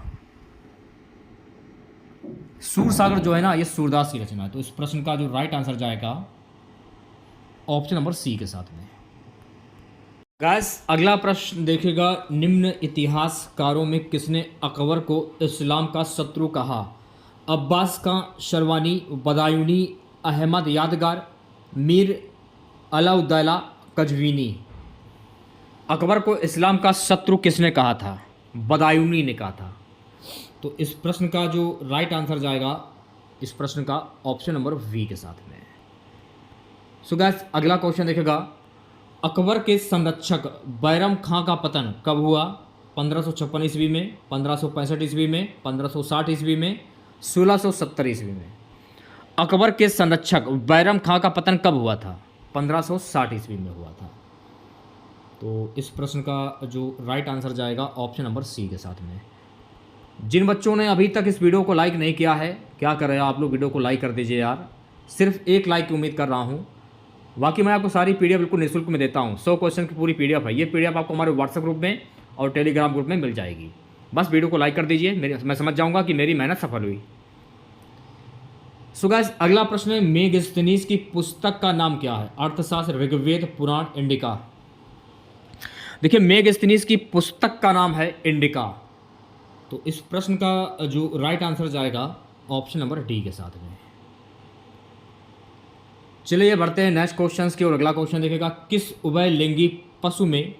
सूरसागर जो है ना, ये सूरदास की रचना है। तो इस प्रश्न का जो राइट आंसर जाएगा ऑप्शन नंबर सी के साथ में। गाइस, अगला प्रश्न देखिएगा, निम्न इतिहासकारों में किसने अकबर को इस्लाम का शत्रु कहा? अब्बास खां शरवानी, बदायूनी, अहमद यादगार, मीर अलाउद्दौला कजवीनी? अकबर को इस्लाम का शत्रु किसने कहा था? बदायूनी ने कहा था। तो इस प्रश्न का जो राइट आंसर जाएगा इस प्रश्न का ऑप्शन नंबर वी के साथ में। सो गाइस, अगला क्वेश्चन देखेगा, अकबर के संरक्षक बैरम खां का पतन कब हुआ? 1556 ईस्वी में, 1565 ईस्वी में, 1560 ईस्वी में, 1670 ईस्वी में? अकबर के संरक्षक बैरम खां का पतन कब हुआ था? 1560 ईस्वी में हुआ था। तो इस प्रश्न का जो राइट आंसर जाएगा ऑप्शन नंबर सी के साथ में। जिन बच्चों ने अभी तक इस वीडियो को लाइक नहीं किया है, क्या कर रहे हो आप लोग, वीडियो को लाइक कर दीजिए यार। सिर्फ एक लाइक की उम्मीद कर रहा हूँ। बाकी मैं आपको सारी पीडीएफ बिल्कुल निःशुल्क में देता हूँ। 100 क्वेश्चन की पूरी पीडीएफ है। ये पीडीएफ आपको हमारे व्हाट्सएप ग्रुप में और टेलीग्राम ग्रुप में मिल जाएगी। बस वीडियो को लाइक कर दीजिए, मैं समझ जाऊँगा कि मेरी मेहनत सफल हुई। सो गाइस, अगला प्रश्न है, मेगस्थनीज की पुस्तक का नाम क्या है? अर्थशास्त्र, ऋग्वेद, पुराण, इंडिका। देखिए, मेगस्थनीज की पुस्तक का नाम है इंडिका। तो इस प्रश्न का जो राइट आंसर जाएगा ऑप्शन नंबर डी के साथ में। चलिए बढ़ते हैं नेक्स्ट क्वेश्चन की ओर। अगला क्वेश्चन देखेगा, किस उभयलिंगी पशु में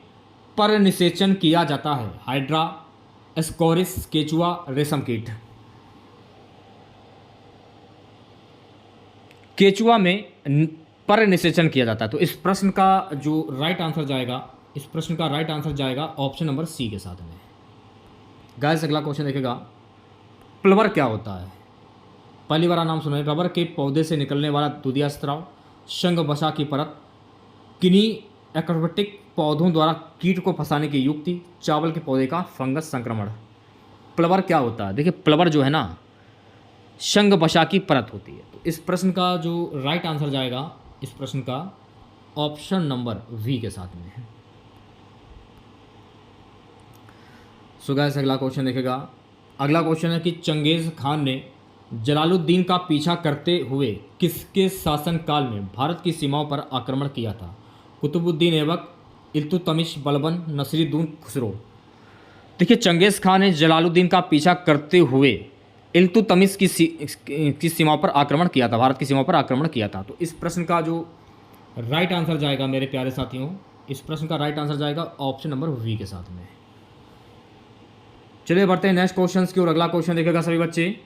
पर निषेचन किया जाता है? हाइड्रा, एस्कोरिस, केचुआ, रेशम कीट। केचुआ में पर निषेचन किया जाता है। तो इस प्रश्न का जो राइट आंसर जाएगा, इस प्रश्न का राइट आंसर जाएगा ऑप्शन नंबर सी के साथ में। गाइस, अगला क्वेश्चन देखेगा, प्लवर क्या होता है? पहली बार नाम सुना है। रबर के पौधे से निकलने वाला दूधिया स्राव, शंख बसा की परत, किन्ही एक्रोबेटिक पौधों द्वारा कीट को फंसाने की युक्ति, चावल के पौधे का फंगस संक्रमण। प्लवर क्या होता है? देखिए, प्लवर जो है ना, शंख बसा की परत होती है। तो इस प्रश्न का जो राइट आंसर जाएगा, इस प्रश्न का ऑप्शन नंबर वी के साथ में है। सो गाइस, अगला क्वेश्चन देखेगा। अगला क्वेश्चन है कि चंगेज खान ने जलालुद्दीन का पीछा करते हुए किसके शासनकाल में भारत की सीमाओं पर आक्रमण किया था? कुतुबुद्दीन ऐबक, इल्तुतमिश, बलबन, नसीरुद्दीन खुसरो। देखिए, चंगेज खान ने जलालुद्दीन का पीछा करते हुए इल्तुतमिश की सीमाओं पर आक्रमण किया था, भारत की सीमाओं पर आक्रमण किया था। तो इस प्रश्न का जो राइट आंसर जाएगा मेरे प्यारे साथियों, इस प्रश्न का राइट आंसर जाएगा ऑप्शन नंबर वी के साथ में। चलिए बढ़ते हैं नेक्स्ट क्वेश्चन की ओर। अगला क्वेश्चन देखेगा सभी बच्चे,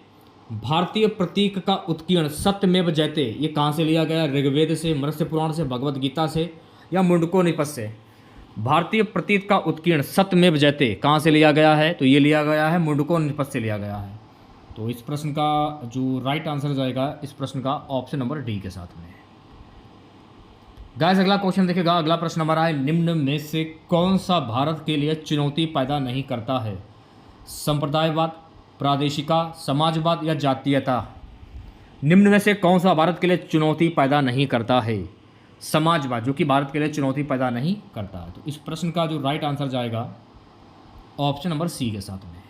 भारतीय प्रतीक का उत्कीर्ण सत्यमेव जयते, ये कहाँ से लिया गया? ऋग्वेद से, मत्स्य पुराण से, भगवद गीता से, या मुंडकोनिपद से? भारतीय प्रतीक का उत्कीर्ण सत्यमेव जयते कहाँ से लिया गया है? तो ये लिया गया है मुंडकोनिपद से लिया गया है। तो इस प्रश्न का जो राइट आंसर जाएगा, इस प्रश्न का ऑप्शन नंबर डी के साथ में। गाइस, अगला क्वेश्चन देखेगा। अगला प्रश्न हमारा है, निम्न में से कौन सा भारत के लिए चुनौती पैदा नहीं करता है? संप्रदायवाद, प्रादेशिका, समाजवाद, या जातीयता। निम्न में से कौन सा भारत के लिए चुनौती पैदा नहीं करता है? समाजवाद, जो कि भारत के लिए चुनौती पैदा नहीं करता है। तो इस प्रश्न का जो राइट आंसर जाएगा ऑप्शन नंबर सी के साथ में।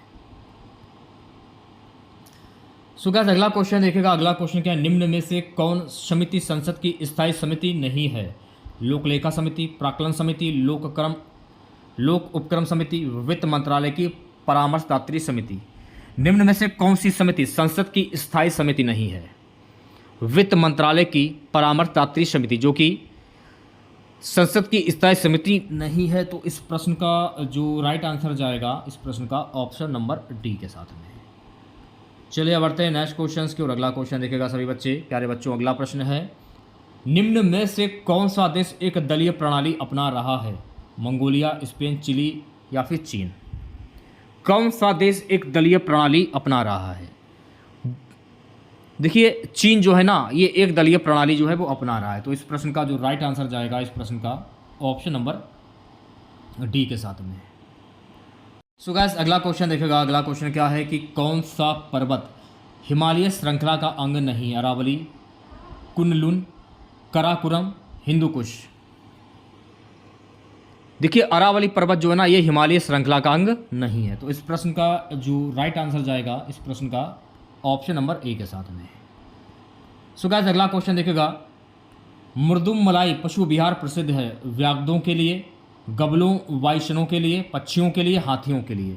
सो गाइस, अगला क्वेश्चन देखेगा। अगला क्वेश्चन क्या है, निम्न में से कौन समिति संसद की स्थायी समिति नहीं है? लोकलेखा समिति, प्राक्कलन समिति, लोक उपक्रम समिति, वित्त मंत्रालय की परामर्शदात्री समिति। निम्न में से कौन सी समिति संसद की स्थायी समिति नहीं है? वित्त मंत्रालय की परामर्शदात्री समिति, जो कि संसद की स्थायी समिति नहीं है। तो इस प्रश्न का जो राइट आंसर जाएगा, इस प्रश्न का ऑप्शन नंबर डी के साथ में। चलिए बढ़ते हैं नेक्स्ट क्वेश्चन की ओर। अगला क्वेश्चन देखेगा सभी बच्चे, प्यारे बच्चों। अगला प्रश्न है, निम्न में से कौन सा देश एक दलीय प्रणाली अपना रहा है? मंगोलिया, स्पेन, चिली, या फिर चीन। कौन सा देश एक दलीय प्रणाली अपना रहा है? देखिए, चीन जो है ना, ये एक दलीय प्रणाली जो है वो अपना रहा है। तो इस प्रश्न का जो राइट आंसर जाएगा, इस प्रश्न का ऑप्शन नंबर डी के साथ में। सो गाइस, अगला क्वेश्चन देखेगा। अगला क्वेश्चन क्या है कि कौन सा पर्वत हिमालय श्रृंखला का अंग नहीं है? अरावली, कुनलुन, कराकोरम, हिंदुकुश। देखिए, अरावली पर्वत जो है ना, ये हिमालय श्रृंखला का अंग नहीं है। तो इस प्रश्न का जो राइट आंसर जाएगा, इस प्रश्न का ऑप्शन नंबर ए के साथ में। सो गाइस, अगला क्वेश्चन देखेगा। मुर्दुमलाई पशु विहार प्रसिद्ध है व्याघ्रों के लिए, गबलों, वायुसेनों के लिए, पक्षियों के लिए, हाथियों के लिए।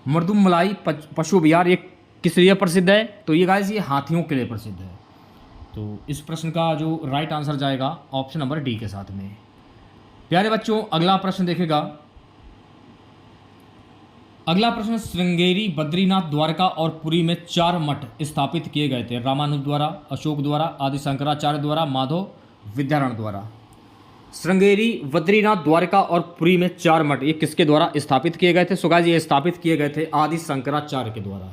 मुर्दुमलाई पशु विहार ये किस लिए प्रसिद्ध है? तो ये गाइस, ये हाथियों के लिए प्रसिद्ध है। तो इस प्रश्न का जो राइट आंसर जाएगा ऑप्शन नंबर डी के साथ में। प्यारे बच्चों, अगला प्रश्न देखेगा। अगला प्रश्न, श्रृंगेरी, बद्रीनाथ, द्वारका और पुरी में 4 मठ स्थापित किए गए थे? रामानुज द्वारा, अशोक द्वारा, आदि शंकराचार्य द्वारा, माधव विद्यारण द्वारा। श्रृंगेरी, बद्रीनाथ, द्वारका और पुरी में 4 मठ ये किसके द्वारा स्थापित किए गए थे? सो गाइस, ये स्थापित किए गए थे आदि शंकराचार्य के द्वारा।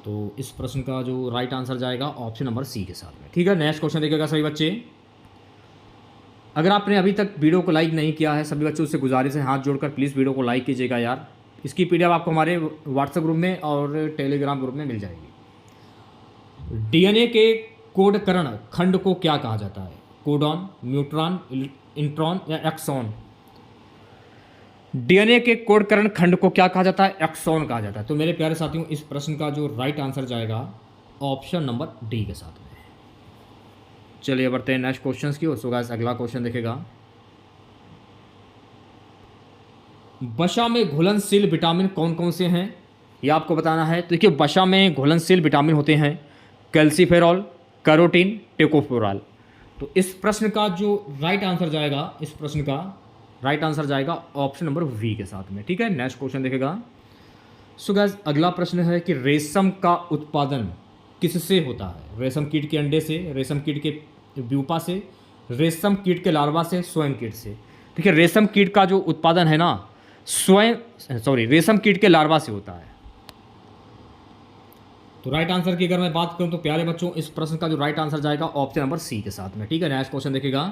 तो इस प्रश्न का जो राइट आंसर जाएगा ऑप्शन नंबर सी के साथ में। ठीक है, नेक्स्ट क्वेश्चन देखिएगा सभी बच्चे। अगर आपने अभी तक वीडियो को लाइक नहीं किया है, सभी बच्चों से गुजारिश है हाथ जोड़कर प्लीज़ वीडियो को लाइक कीजिएगा यार। इसकी पीडीएफ आपको हमारे व्हाट्सएप ग्रुप में और टेलीग्राम ग्रुप में मिल जाएगी। डीएनए के कोडकरण खंड को क्या कहा जाता है? कोडॉन, न्यूट्रॉन, इंट्रॉन या एक्सॉन? डीएनए के कोडकरण खंड को क्या कहा जाता है? एक्सॉन कहा जाता है। तो मेरे प्यारे साथियों, इस प्रश्न का जो राइट आंसर जाएगा ऑप्शन नंबर डी के साथ में। चलिए बढ़ते हैं नेक्स्ट क्वेश्चन की ओर। सो गाइस अगला क्वेश्चन देखेगा, वसा में घुलनशील विटामिन कौन कौन से हैं, ये आपको बताना है। तो देखिए, वसा में घुलनशील विटामिन होते हैं कैल्सीफेरॉल, कैरोटीन, टेकोफेरॉल। तो इस प्रश्न का जो राइट आंसर जाएगा, इस प्रश्न का राइट आंसर जाएगा ऑप्शन नंबर वी के साथ में। ठीक है, नेक्स्ट क्वेश्चन देखेगा। सो गाइस अगला प्रश्न है कि रेशम का उत्पादन किससे होता है? रेशम कीट के अंडे से, रेशम कीट के प्यूपा से, रेशम कीट के लार्वा से, स्वयं कीट से? देखिए, रेशम कीट का जो उत्पादन है ना, रेशम कीट के लार्वा से होता है। तो राइट आंसर की अगर मैं बात करूं तो प्यारे बच्चों, इस प्रश्न का जो राइट आंसर जाएगा ऑप्शन नंबर सी के साथ में। ठीक है, नेक्स्ट क्वेश्चन देखिएगा।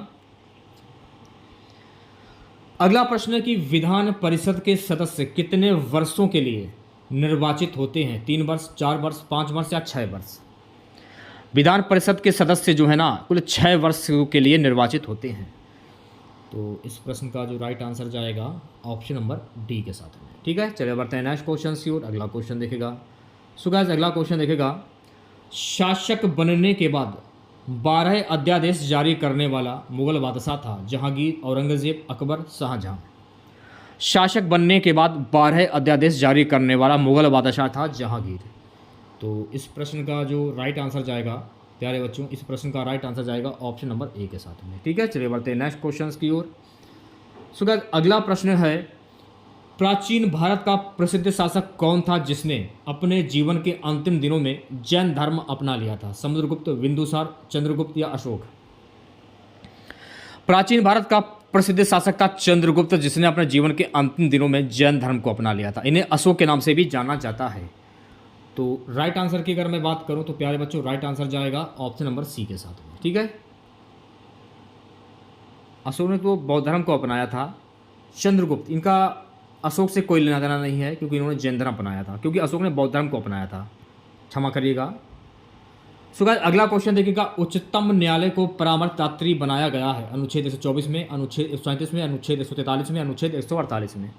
अगला प्रश्न है कि विधान परिषद के सदस्य कितने वर्षों के लिए निर्वाचित होते हैं? 3 वर्ष, 4 वर्ष, 5 वर्ष या 6 वर्ष? विधान परिषद के सदस्य जो है ना, कुल 6 वर्ष के लिए निर्वाचित होते हैं। तो इस प्रश्न का जो राइट आंसर जाएगा ऑप्शन नंबर डी के साथ में। ठीक है, चलिए बढ़ते हैं नेक्स्ट क्वेश्चन की ओर। अगला क्वेश्चन देखेगा। सो गाइस अगला क्वेश्चन देखेगा, शासक बनने के बाद 12 अध्यादेश जारी करने वाला मुगल बादशाह था? जहांगीर, औरंगजेब, अकबर, शाहजहां? शासक बनने के बाद 12 अध्यादेश जारी करने वाला मुगल बादशाह था जहांगीर। तो इस प्रश्न का जो राइट आंसर जाएगा प्यारे बच्चों, इस प्रश्न का राइट आंसर जाएगा ऑप्शन नंबर ए के साथ में। ठीक है, चलिए बढ़ते हैं नेक्स्ट क्वेश्चन की ओर। सो गाइस अगला प्रश्न है, प्राचीन भारत का प्रसिद्ध शासक कौन था जिसने अपने जीवन के अंतिम दिनों में जैन धर्म अपना लिया था? समुद्रगुप्त, बिंदुसार, चंद्रगुप्त या अशोक? प्राचीन भारत का प्रसिद्ध शासक था चंद्रगुप्त, जिसने अपने जीवन के अंतिम दिनों में जैन धर्म को अपना लिया था। इन्हें अशोक के नाम से भी जाना जाता है। तो राइट आंसर की अगर मैं बात करूं तो प्यारे बच्चों, राइट आंसर जाएगा ऑप्शन नंबर सी के साथ में। ठीक है, अशोक ने तो बौद्ध धर्म को अपनाया था। चंद्रगुप्त, इनका अशोक से कोई लेना देना नहीं है क्योंकि इन्होंने जैन धर्म अपनाया था, क्योंकि अशोक ने बौद्ध धर्म को अपनाया था। क्षमा करिएगा। सो गाइस अगला क्वेश्चन देखिएगा, उच्चतम न्यायालय को परामर्शदात्री बनाया गया है? अनुच्छेद 124 में, अनुच्छेद 137 में, अनुच्छेद 143 में, अनुच्छेद 148 में?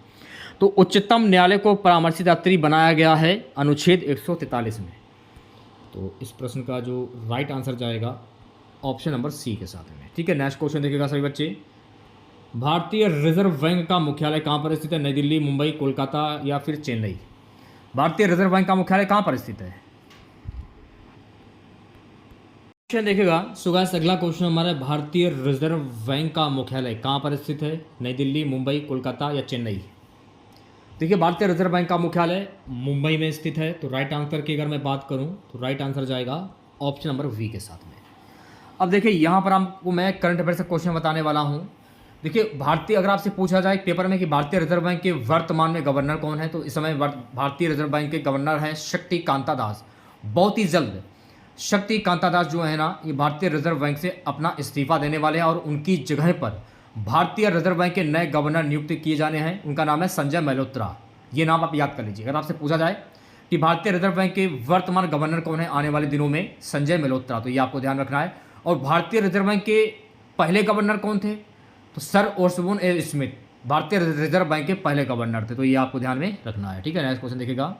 तो उच्चतम न्यायालय को परामर्शदात्री बनाया गया है अनुच्छेद 143 में। तो इस प्रश्न का जो राइट आंसर जाएगा ऑप्शन नंबर सी के साथ में। ठीक है, नेक्स्ट क्वेश्चन देखिएगा सभी बच्चे। भारतीय रिजर्व बैंक का मुख्यालय कहाँ पर स्थित है? नई दिल्ली, मुंबई, कोलकाता या फिर चेन्नई? भारतीय रिजर्व बैंक का मुख्यालय कहाँ पर स्थित है? क्वेश्चन देखिएगा। सो गाइस अगला क्वेश्चन हमारा, भारतीय रिजर्व बैंक का मुख्यालय कहाँ पर स्थित है? नई दिल्ली, मुंबई, कोलकाता या चेन्नई? देखिए, भारतीय रिजर्व बैंक का मुख्यालय मुंबई में स्थित है। तो राइट आंसर की अगर मैं बात करूं तो राइट आंसर जाएगा ऑप्शन नंबर वी के साथ में। अब देखिए, यहाँ पर आपको मैं करंट अफेयर से क्वेश्चन बताने वाला हूँ। देखिए, अगर आपसे पूछा जाए पेपर में कि भारतीय रिजर्व बैंक के वर्तमान में गवर्नर कौन है, तो इस समय भारतीय रिजर्व बैंक के गवर्नर हैं शक्ति कांता दास। बहुत ही जल्द शक्ति कांता दास जो है ना, ये भारतीय रिजर्व बैंक से अपना इस्तीफा देने वाले हैं और उनकी जगह पर भारतीय रिजर्व बैंक के नए गवर्नर नियुक्त किए जाने हैं। उनका नाम है संजय मल्होत्रा। ये नाम आप याद कर लीजिए। अगर आपसे पूछा जाए कि भारतीय रिजर्व बैंक के वर्तमान गवर्नर कौन है आने वाले दिनों में, संजय मल्होत्रा, तो ये आपको ध्यान रखना है। और भारतीय रिजर्व बैंक के पहले गवर्नर कौन थे? तो सर ओसबोर्न ए स्मिथ भारतीय रिजर्व बैंक के पहले गवर्नर थे। तो ये आपको ध्यान में रखना है। ठीक है, नेक्स्ट क्वेश्चन देखिएगा।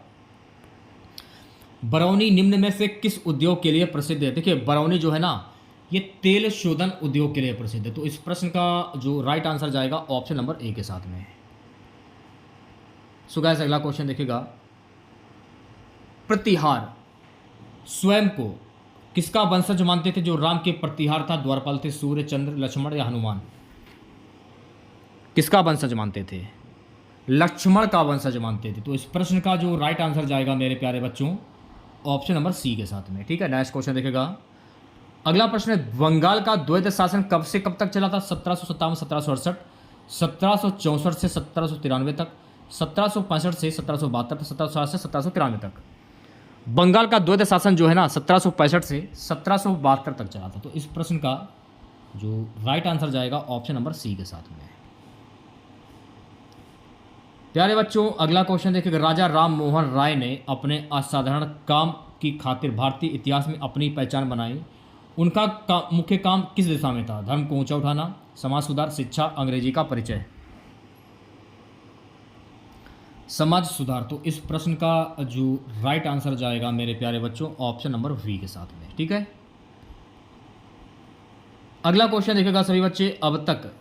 बरौनी निम्न में से किस उद्योग के लिए प्रसिद्ध है? देखिए, बरौनी जो है ना, ये तेल शोधन उद्योग के लिए प्रसिद्ध है। तो इस प्रश्न का जो राइट आंसर जाएगा ऑप्शन नंबर ए के साथ में। सो गाइस अगला क्वेश्चन देखिएगा, प्रतिहार स्वयं को किसका वंशज मानते थे? जो राम के प्रतिहार था, द्वारपाल थे, सूर्य, चंद्र, लक्ष्मण या हनुमान? किसका वंशज मानते थे? लक्ष्मण का वंशज मानते थे। तो इस प्रश्न का जो राइट आंसर जाएगा मेरे प्यारे बच्चों ऑप्शन नंबर सी के साथ में। ठीक है, नेक्स्ट क्वेश्चन देखिएगा। अगला प्रश्न है, बंगाल का द्वैध शासन कब से कब तक चला था? 1757, 1768, 1764 से 1793 तक, 1765 से 1772, 1760 से 1793 तक। बंगाल का द्वैध शासन जो है ना, 1765 से 1772 तक चला था। तो इस प्रश्न का जो राइट आंसर जाएगा ऑप्शन नंबर सी के साथ में। प्यारे बच्चों, अगला क्वेश्चन देखिएगा। राजा राम मोहन राय ने अपने असाधारण काम की खातिर भारतीय इतिहास में अपनी पहचान बनाई। उनका मुख्य काम किस दिशा में था? धर्म को ऊंचा उठाना, समाज सुधार, शिक्षा, अंग्रेजी का परिचय। समाज सुधार। तो इस प्रश्न का जो राइट आंसर जाएगा मेरे प्यारे बच्चों ऑप्शन नंबर वी के साथ में। ठीक है, अगला क्वेश्चन देखेगा सभी बच्चे। अब तक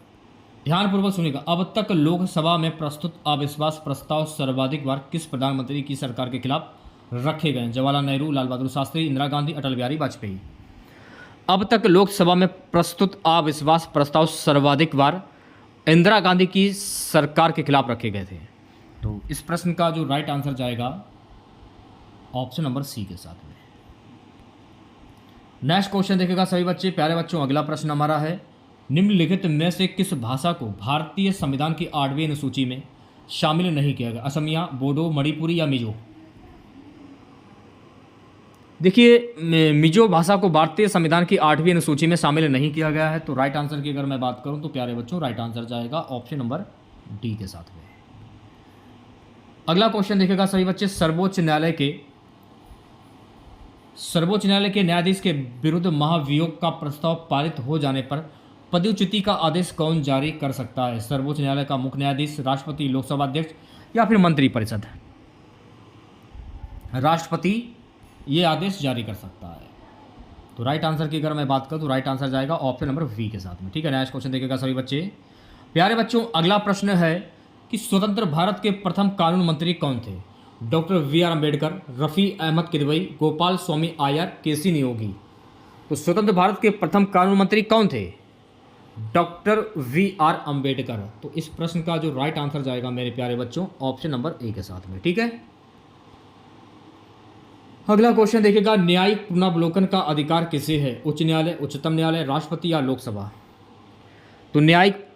ध्यानपूर्वक सुनिएगा। अब तक लोकसभा में प्रस्तुत अविश्वास प्रस्ताव सर्वाधिक बार किस प्रधानमंत्री की सरकार के खिलाफ रखे गए? जवाहरलाल नेहरू, लाल बहादुर शास्त्री, इंदिरा गांधी, अटल बिहारी वाजपेयी। अब तक लोकसभा में प्रस्तुत अविश्वास प्रस्ताव सर्वाधिक बार इंदिरा गांधी की सरकार के खिलाफ रखे गए थे। तो इस प्रश्न का जो राइट आंसर जाएगा ऑप्शन नंबर सी के साथ में। नेक्स्ट क्वेश्चन देखेगा सभी बच्चे। प्यारे बच्चों, अगला प्रश्न हमारा है, निम्नलिखित में से किस भाषा को भारतीय संविधान की 8वीं अनुसूची में शामिल नहीं किया गया? असमिया, बोडो, मणिपुरी या मिजो। देखिए, मिजो भाषा को भारतीय संविधान की 8वीं अनुसूची में शामिल नहीं किया गया है। तो राइट आंसर की अगर मैं बात करूं तो प्यारे बच्चों राइट आंसर जाएगा ऑप्शन नंबर डी के साथ में। अगला क्वेश्चन देखेगा सभी बच्चे। सर्वोच्च न्यायालय के न्यायाधीश के विरुद्ध महाभियोग का प्रस्ताव पारित हो जाने पर पदच्युति का आदेश कौन जारी कर सकता है? सर्वोच्च न्यायालय का मुख्य न्यायाधीश, राष्ट्रपति, लोकसभा अध्यक्ष या फिर मंत्रिपरिषद। राष्ट्रपति ये आदेश जारी कर सकता है। तो राइट आंसर की अगर मैं बात करूं तो राइट आंसर जाएगा ऑप्शन नंबर वी के साथ में। ठीक है, नेक्स्ट क्वेश्चन देखेगा सभी बच्चे। प्यारे बच्चों, अगला प्रश्न है कि स्वतंत्र भारत के प्रथम कानून मंत्री कौन थे? Doctor VR. Ambedkar, Rafi Ahmed Kidwai, Gopal Swami Iyer, KC. Neogy. तो स्वतंत्र भारत के प्रथम कानून मंत्री कौन थे? Doctor VR. अम्बेडकर। तो इस प्रश्न का जो राइट आंसर जाएगा मेरे प्यारे बच्चों ऑप्शन नंबर ए के साथ में। ठीक है, अगला क्वेश्चन देखिएगा। न्यायिक पुनर्वलोकन का अधिकार किसे है? उच्च न्यायालय, उच्चतम न्यायालय, राष्ट्रपति या लोकसभा। तो न्यायिक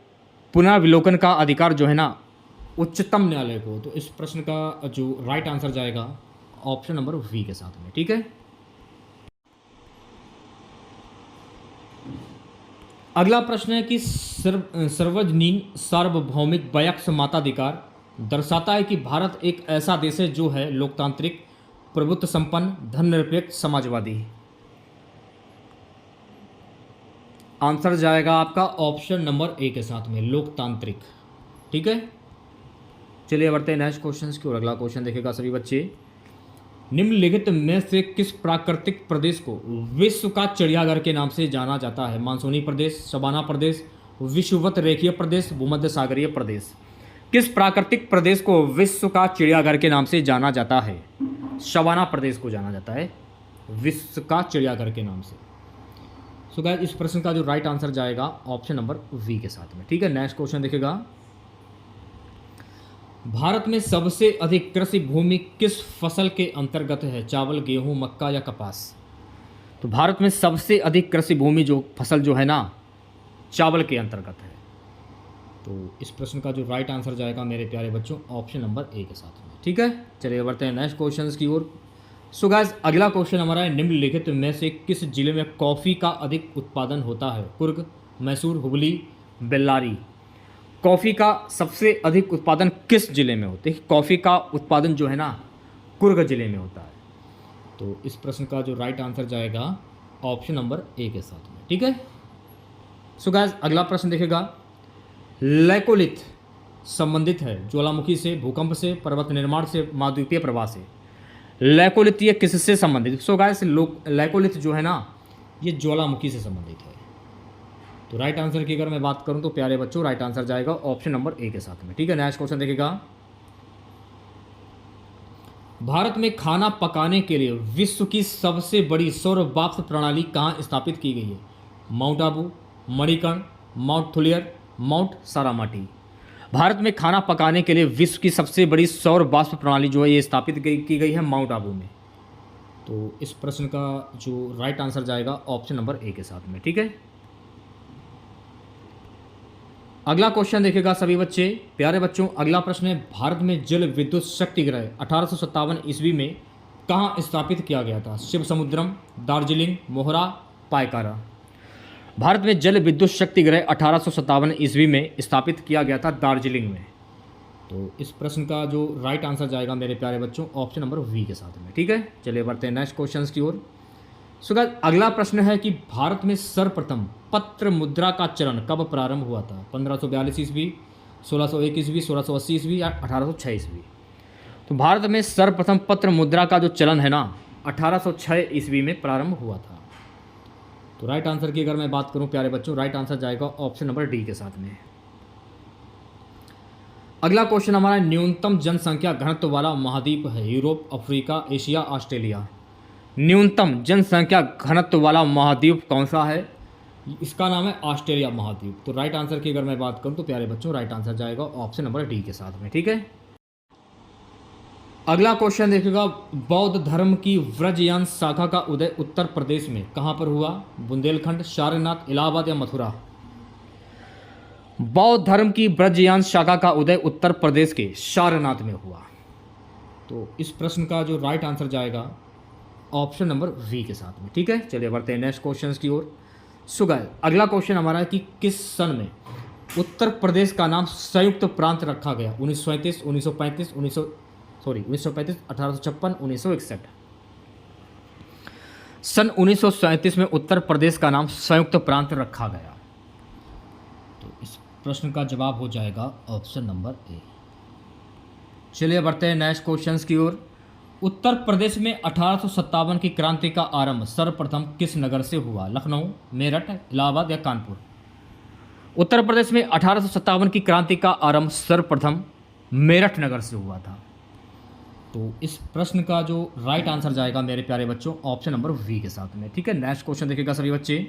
पुनर्विलोकन का अधिकार जो है ना उच्चतम न्यायालय को। तो इस प्रश्न का जो राइट आंसर जाएगा ऑप्शन नंबर वी के साथ में। ठीक है, अगला प्रश्न है कि सार्वजनीन सार्वभौमिक वयस्क मताधिकार दर्शाता है कि भारत एक ऐसा देश है जो है लोकतांत्रिक, प्रभुत्व संपन्न, धर्मनिरपेक्ष, समाजवादी। आंसर जाएगा आपका ऑप्शन नंबर ए के साथ में, लोकतांत्रिक। ठीक है, चलिए बढ़ते हैं नेक्स्ट क्वेश्चन की ओर। अगला क्वेश्चन देखेगा सभी बच्चे। निम्नलिखित में से किस प्राकृतिक प्रदेश को विश्व का चिड़ियाघर के नाम से जाना जाता है? मानसूनी प्रदेश, सवाना प्रदेश, विषुवत रेखीय प्रदेश, भूमध्य सागरीय प्रदेश। किस प्राकृतिक प्रदेश को विश्व का चिड़ियाघर के नाम से जाना जाता है? सवाना प्रदेश को जाना जाता है विश्व का चिड़ियाघर के नाम से। सो गाइस, इस प्रश्न का जो राइट आंसर जाएगा ऑप्शन नंबर वी के साथ में। ठीक है, नेक्स्ट क्वेश्चन देखेगा। भारत में सबसे अधिक कृषि भूमि किस फसल के अंतर्गत है? चावल, गेहूं, मक्का या कपास। तो भारत में सबसे अधिक कृषि भूमि जो फसल जो है ना चावल के अंतर्गत है। तो इस प्रश्न का जो राइट आंसर जाएगा मेरे प्यारे बच्चों ऑप्शन नंबर ए के साथ में। ठीक है, चलिए बढ़ते हैं नेक्स्ट क्वेश्चन की ओर। सो गाइस, अगला क्वेश्चन हमारा है, निम्नलिखित में से किस जिले में कॉफ़ी का अधिक उत्पादन होता है? कुर्ग, मैसूर, हुगली, बेल्लारी। कॉफ़ी का सबसे अधिक उत्पादन किस जिले में होता है? कॉफ़ी का उत्पादन जो है ना कुर्ग जिले में होता है। तो इस प्रश्न का जो राइट आंसर जाएगा ऑप्शन नंबर ए के साथ में। ठीक है, सो गाइस, अगला प्रश्न देखेगा। लैकोलिथ संबंधित है ज्वालामुखी से, भूकंप से, पर्वत निर्माण से, महाद्वीपीय प्रवाह से। लैकोलिथ ये किससे संबंधित? सो गाइस, लैकोलिथ जो है ना ये ज्वालामुखी से संबंधित है। तो राइट आंसर की अगर मैं बात करूं तो प्यारे बच्चों राइट आंसर जाएगा ऑप्शन नंबर ए के साथ में। ठीक है, नेक्स्ट क्वेश्चन देखेगा। भारत में खाना पकाने के लिए विश्व की सबसे बड़ी सौर वाष्प प्रणाली कहाँ स्थापित की गई है? Mount Abu, Manikaran, Mount Thuliyar, Mount Saramati. Bharat में खाना पकाने के लिए विश्व की सबसे बड़ी सौर वाष्प प्रणाली जो है ये स्थापित की गई है माउंट आबू में। तो इस प्रश्न का जो राइट आंसर जाएगा ऑप्शन नंबर ए के साथ में। ठीक है, अगला क्वेश्चन देखेगा सभी बच्चे। प्यारे बच्चों, अगला प्रश्न है, भारत में जल विद्युत शक्ति गृह 1857 ईस्वी में कहाँ स्थापित किया गया था? शिव समुद्रम, दार्जिलिंग, मोहरा, पायकारा। भारत में जल विद्युत शक्ति गृह 1857 ईस्वी में स्थापित किया गया था दार्जिलिंग में। तो इस प्रश्न का जो राइट आंसर जाएगा मेरे प्यारे बच्चों ऑप्शन नंबर वी के साथ में। ठीक है, चलिए बढ़ते हैं नेक्स्ट क्वेश्चन की ओर। सो गाइस अगला प्रश्न है कि भारत में सर्वप्रथम पत्र मुद्रा का चलन कब प्रारंभ हुआ था? 1542 ईस्वी, 1601 ईस्वी, 1680 ईस्वी या 1806 ईस्वी? तो भारत में सर्वप्रथम पत्र मुद्रा का जो चलन है ना 1806 ईस्वी में प्रारंभ हुआ था। तो राइट आंसर की अगर मैं बात करूं प्यारे बच्चों, राइट आंसर जाएगा ऑप्शन नंबर डी के साथ में। अगला क्वेश्चन हमारा न्यूनतम जनसंख्या घनत्व वाला महाद्वीप है? Europe, Africa, Asia, Australia. न्यूनतम जनसंख्या घनत्व वाला महाद्वीप कौन सा है? इसका नाम है ऑस्ट्रेलिया महाद्वीप। तो राइट आंसर की अगर मैं बात करूं तो प्यारे बच्चों राइट आंसर जाएगा ऑप्शन नंबर डी के साथ में। ठीक है, अगला क्वेश्चन देखिएगा, बौद्ध धर्म की व्रजयान शाखा का उदय उत्तर प्रदेश में कहां पर हुआ? बुंदेलखंड, सारनाथ, इलाहाबाद या मथुरा? बौद्ध धर्म की ब्रजयान शाखा का उदय उत्तर प्रदेश के सारनाथ में हुआ। तो इस प्रश्न का जो राइट आंसर जाएगा ऑप्शन नंबर वी के साथ में। ठीक है, चलिए बढ़ते हैं नेक्स्ट क्वेश्चन की ओर। सो गाइस अगला क्वेश्चन हमारा है कि किस सन में उत्तर प्रदेश का नाम संयुक्त प्रांत रखा गया? 1937, 1935, 1935, 1856, 1961? सन 1937 में उत्तर प्रदेश का नाम संयुक्त प्रांत रखा गया। तो इस प्रश्न का जवाब हो जाएगा ऑप्शन नंबर ए। चलिए बढ़ते हैं नेक्स्ट क्वेश्चन की ओर। उत्तर प्रदेश में 1857 की क्रांति का आरंभ सर्वप्रथम किस नगर से हुआ? लखनऊ, मेरठ, इलाहाबाद या कानपुर? उत्तर प्रदेश में 1857 की क्रांति का आरंभ सर्वप्रथम मेरठ नगर से हुआ था। तो इस प्रश्न का जो राइट आंसर जाएगा मेरे प्यारे बच्चों ऑप्शन नंबर वी के साथ में। ठीक है, नेक्स्ट क्वेश्चन देखिएगा सभी बच्चे।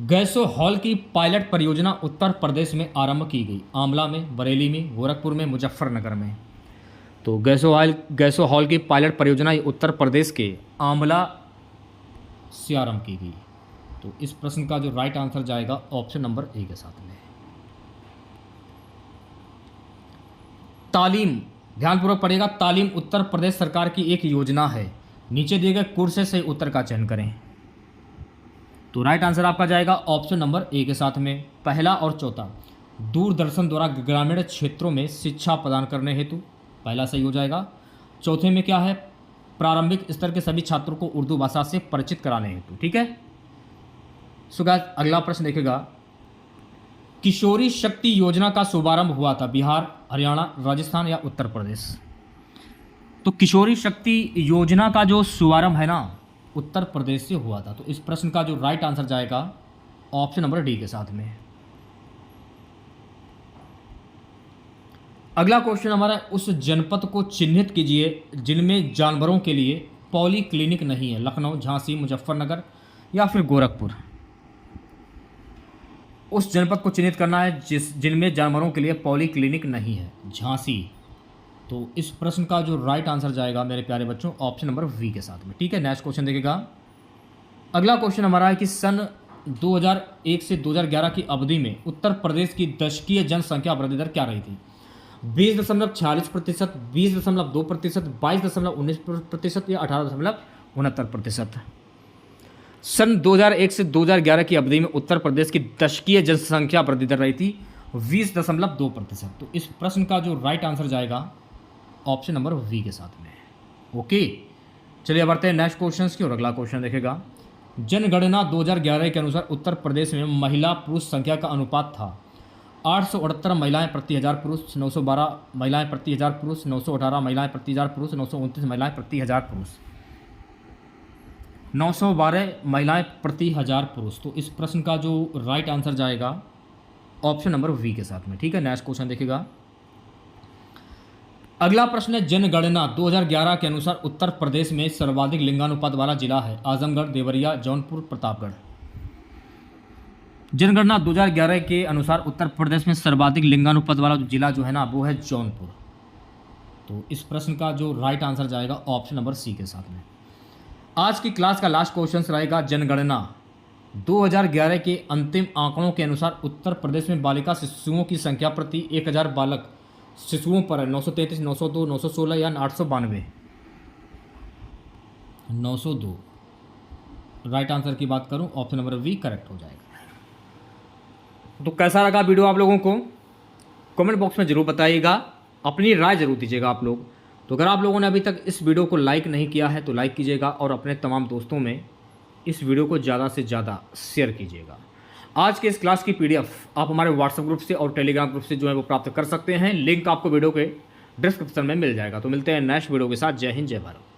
गैसो हॉल की पायलट परियोजना उत्तर प्रदेश में आरंभ की गई? आंवला में, बरेली में, गोरखपुर में, मुजफ्फरनगर में? तो गैसो हॉल की पायलट परियोजना उत्तर प्रदेश के आंवला से आरंभ की गई। तो इस प्रश्न का जो राइट आंसर जाएगा ऑप्शन नंबर ए के साथ में। तालीम, ध्यानपूर्वक पढ़ेगा, तालीम उत्तर प्रदेश सरकार की एक योजना है। नीचे दिए गए कोर्स से सही उत्तर का चयन करें। तो राइट आंसर आपका जाएगा ऑप्शन नंबर ए के साथ में। पहला और चौथा, दूरदर्शन द्वारा ग्रामीण क्षेत्रों में शिक्षा प्रदान करने हेतु, पहला सही हो जाएगा। चौथे में क्या है? प्रारंभिक स्तर के सभी छात्रों को उर्दू भाषा से परिचित कराने हेतु। ठीक है, सो गाइस अगला प्रश्न देखेगा, किशोरी शक्ति योजना का शुभारंभ हुआ था बिहार, हरियाणा, राजस्थान या उत्तर प्रदेश? तो किशोरी शक्ति योजना का जो शुभारंभ है ना उत्तर प्रदेश से हुआ था। तो इस प्रश्न का जो राइट आंसर जाएगा ऑप्शन नंबर डी के साथ में। अगला क्वेश्चन हमारा, उस जनपद को चिन्हित कीजिए जिनमें जानवरों के लिए पॉली क्लिनिक नहीं है? लखनऊ, झांसी, मुजफ्फरनगर या फिर गोरखपुर? उस जनपद को चिन्हित करना है जिनमें जानवरों के लिए पॉली क्लिनिक नहीं है। झांसी। तो इस प्रश्न का जो राइट आंसर जाएगा मेरे प्यारे बच्चों ऑप्शन नंबर वी के साथ में। ठीक है, नेक्स्ट क्वेश्चन देखिएगा। अगला क्वेश्चन हमारा है कि सन 2001 से 2011 की अवधि में उत्तर प्रदेश की दशकीय जनसंख्या वृद्धि दर क्या रही थी? 20.46%, 20.2%, 22.19% या 18.69%? सन 2001 से 2011 की अवधि में उत्तर प्रदेश की दशकीय जनसंख्या वृद्धि दर रही थी 20.2%। तो इस प्रश्न का जो राइट आंसर जाएगा ऑप्शन नंबर वी के साथ में। ओके, चलिए बढ़ते हैं नेक्स्ट क्वेश्चन की और अगला क्वेश्चन देखेगा, जनगणना 2011 के अनुसार उत्तर प्रदेश में महिला पुरुष संख्या का अनुपात था 868 महिलाएं प्रति 1000 पुरुष, 912 महिलाएं प्रति 1000 पुरुष, 918 महिलाएं प्रति 1000 पुरुष, 929 महिलाएं प्रति 1000 पुरुष, 912 महिलाएं प्रति 1000 पुरुष। तो इस प्रश्न का जो राइट आंसर जाएगा ऑप्शन नंबर वी के साथ में। ठीक है, नेक्स्ट क्वेश्चन देखिएगा। अगला प्रश्न है, जनगणना 2011 के अनुसार उत्तर प्रदेश में सर्वाधिक लिंगानुपात वाला जिला है? आजमगढ़, देवरिया, जौनपुर, प्रतापगढ़? जनगणना 2011 के अनुसार उत्तर प्रदेश में सर्वाधिक लिंगानुपात वाला जिला जो है ना वो है जौनपुर। तो इस प्रश्न का जो राइट आंसर जाएगा ऑप्शन नंबर सी के साथ में। आज की क्लास का लास्ट क्वेश्चन रहेगा, जनगणना 2011 के अंतिम आंकड़ों के अनुसार उत्तर प्रदेश में बालिका शिशुओं की संख्या प्रति 1000 बालक शिशुओं पर है 933, 902, 916 या 892? 902। राइट आंसर की बात करूं, ऑप्शन नंबर बी करेक्ट हो जाएगा। तो कैसा लगा वीडियो आप लोगों को, कमेंट बॉक्स में ज़रूर बताइएगा, अपनी राय ज़रूर दीजिएगा आप लोग। तो अगर आप लोगों ने अभी तक इस वीडियो को लाइक नहीं किया है तो लाइक कीजिएगा और अपने तमाम दोस्तों में इस वीडियो को ज़्यादा से ज़्यादा शेयर कीजिएगा। आज के इस क्लास की पीडीएफ आप हमारे व्हाट्सएप ग्रुप से और टेलीग्राम ग्रुप से जो है वो प्राप्त कर सकते हैं। लिंक आपको वीडियो के डिस्क्रिप्शन में मिल जाएगा। तो मिलते हैं नेक्स्ट वीडियो के साथ। जय हिंद, जय भारत।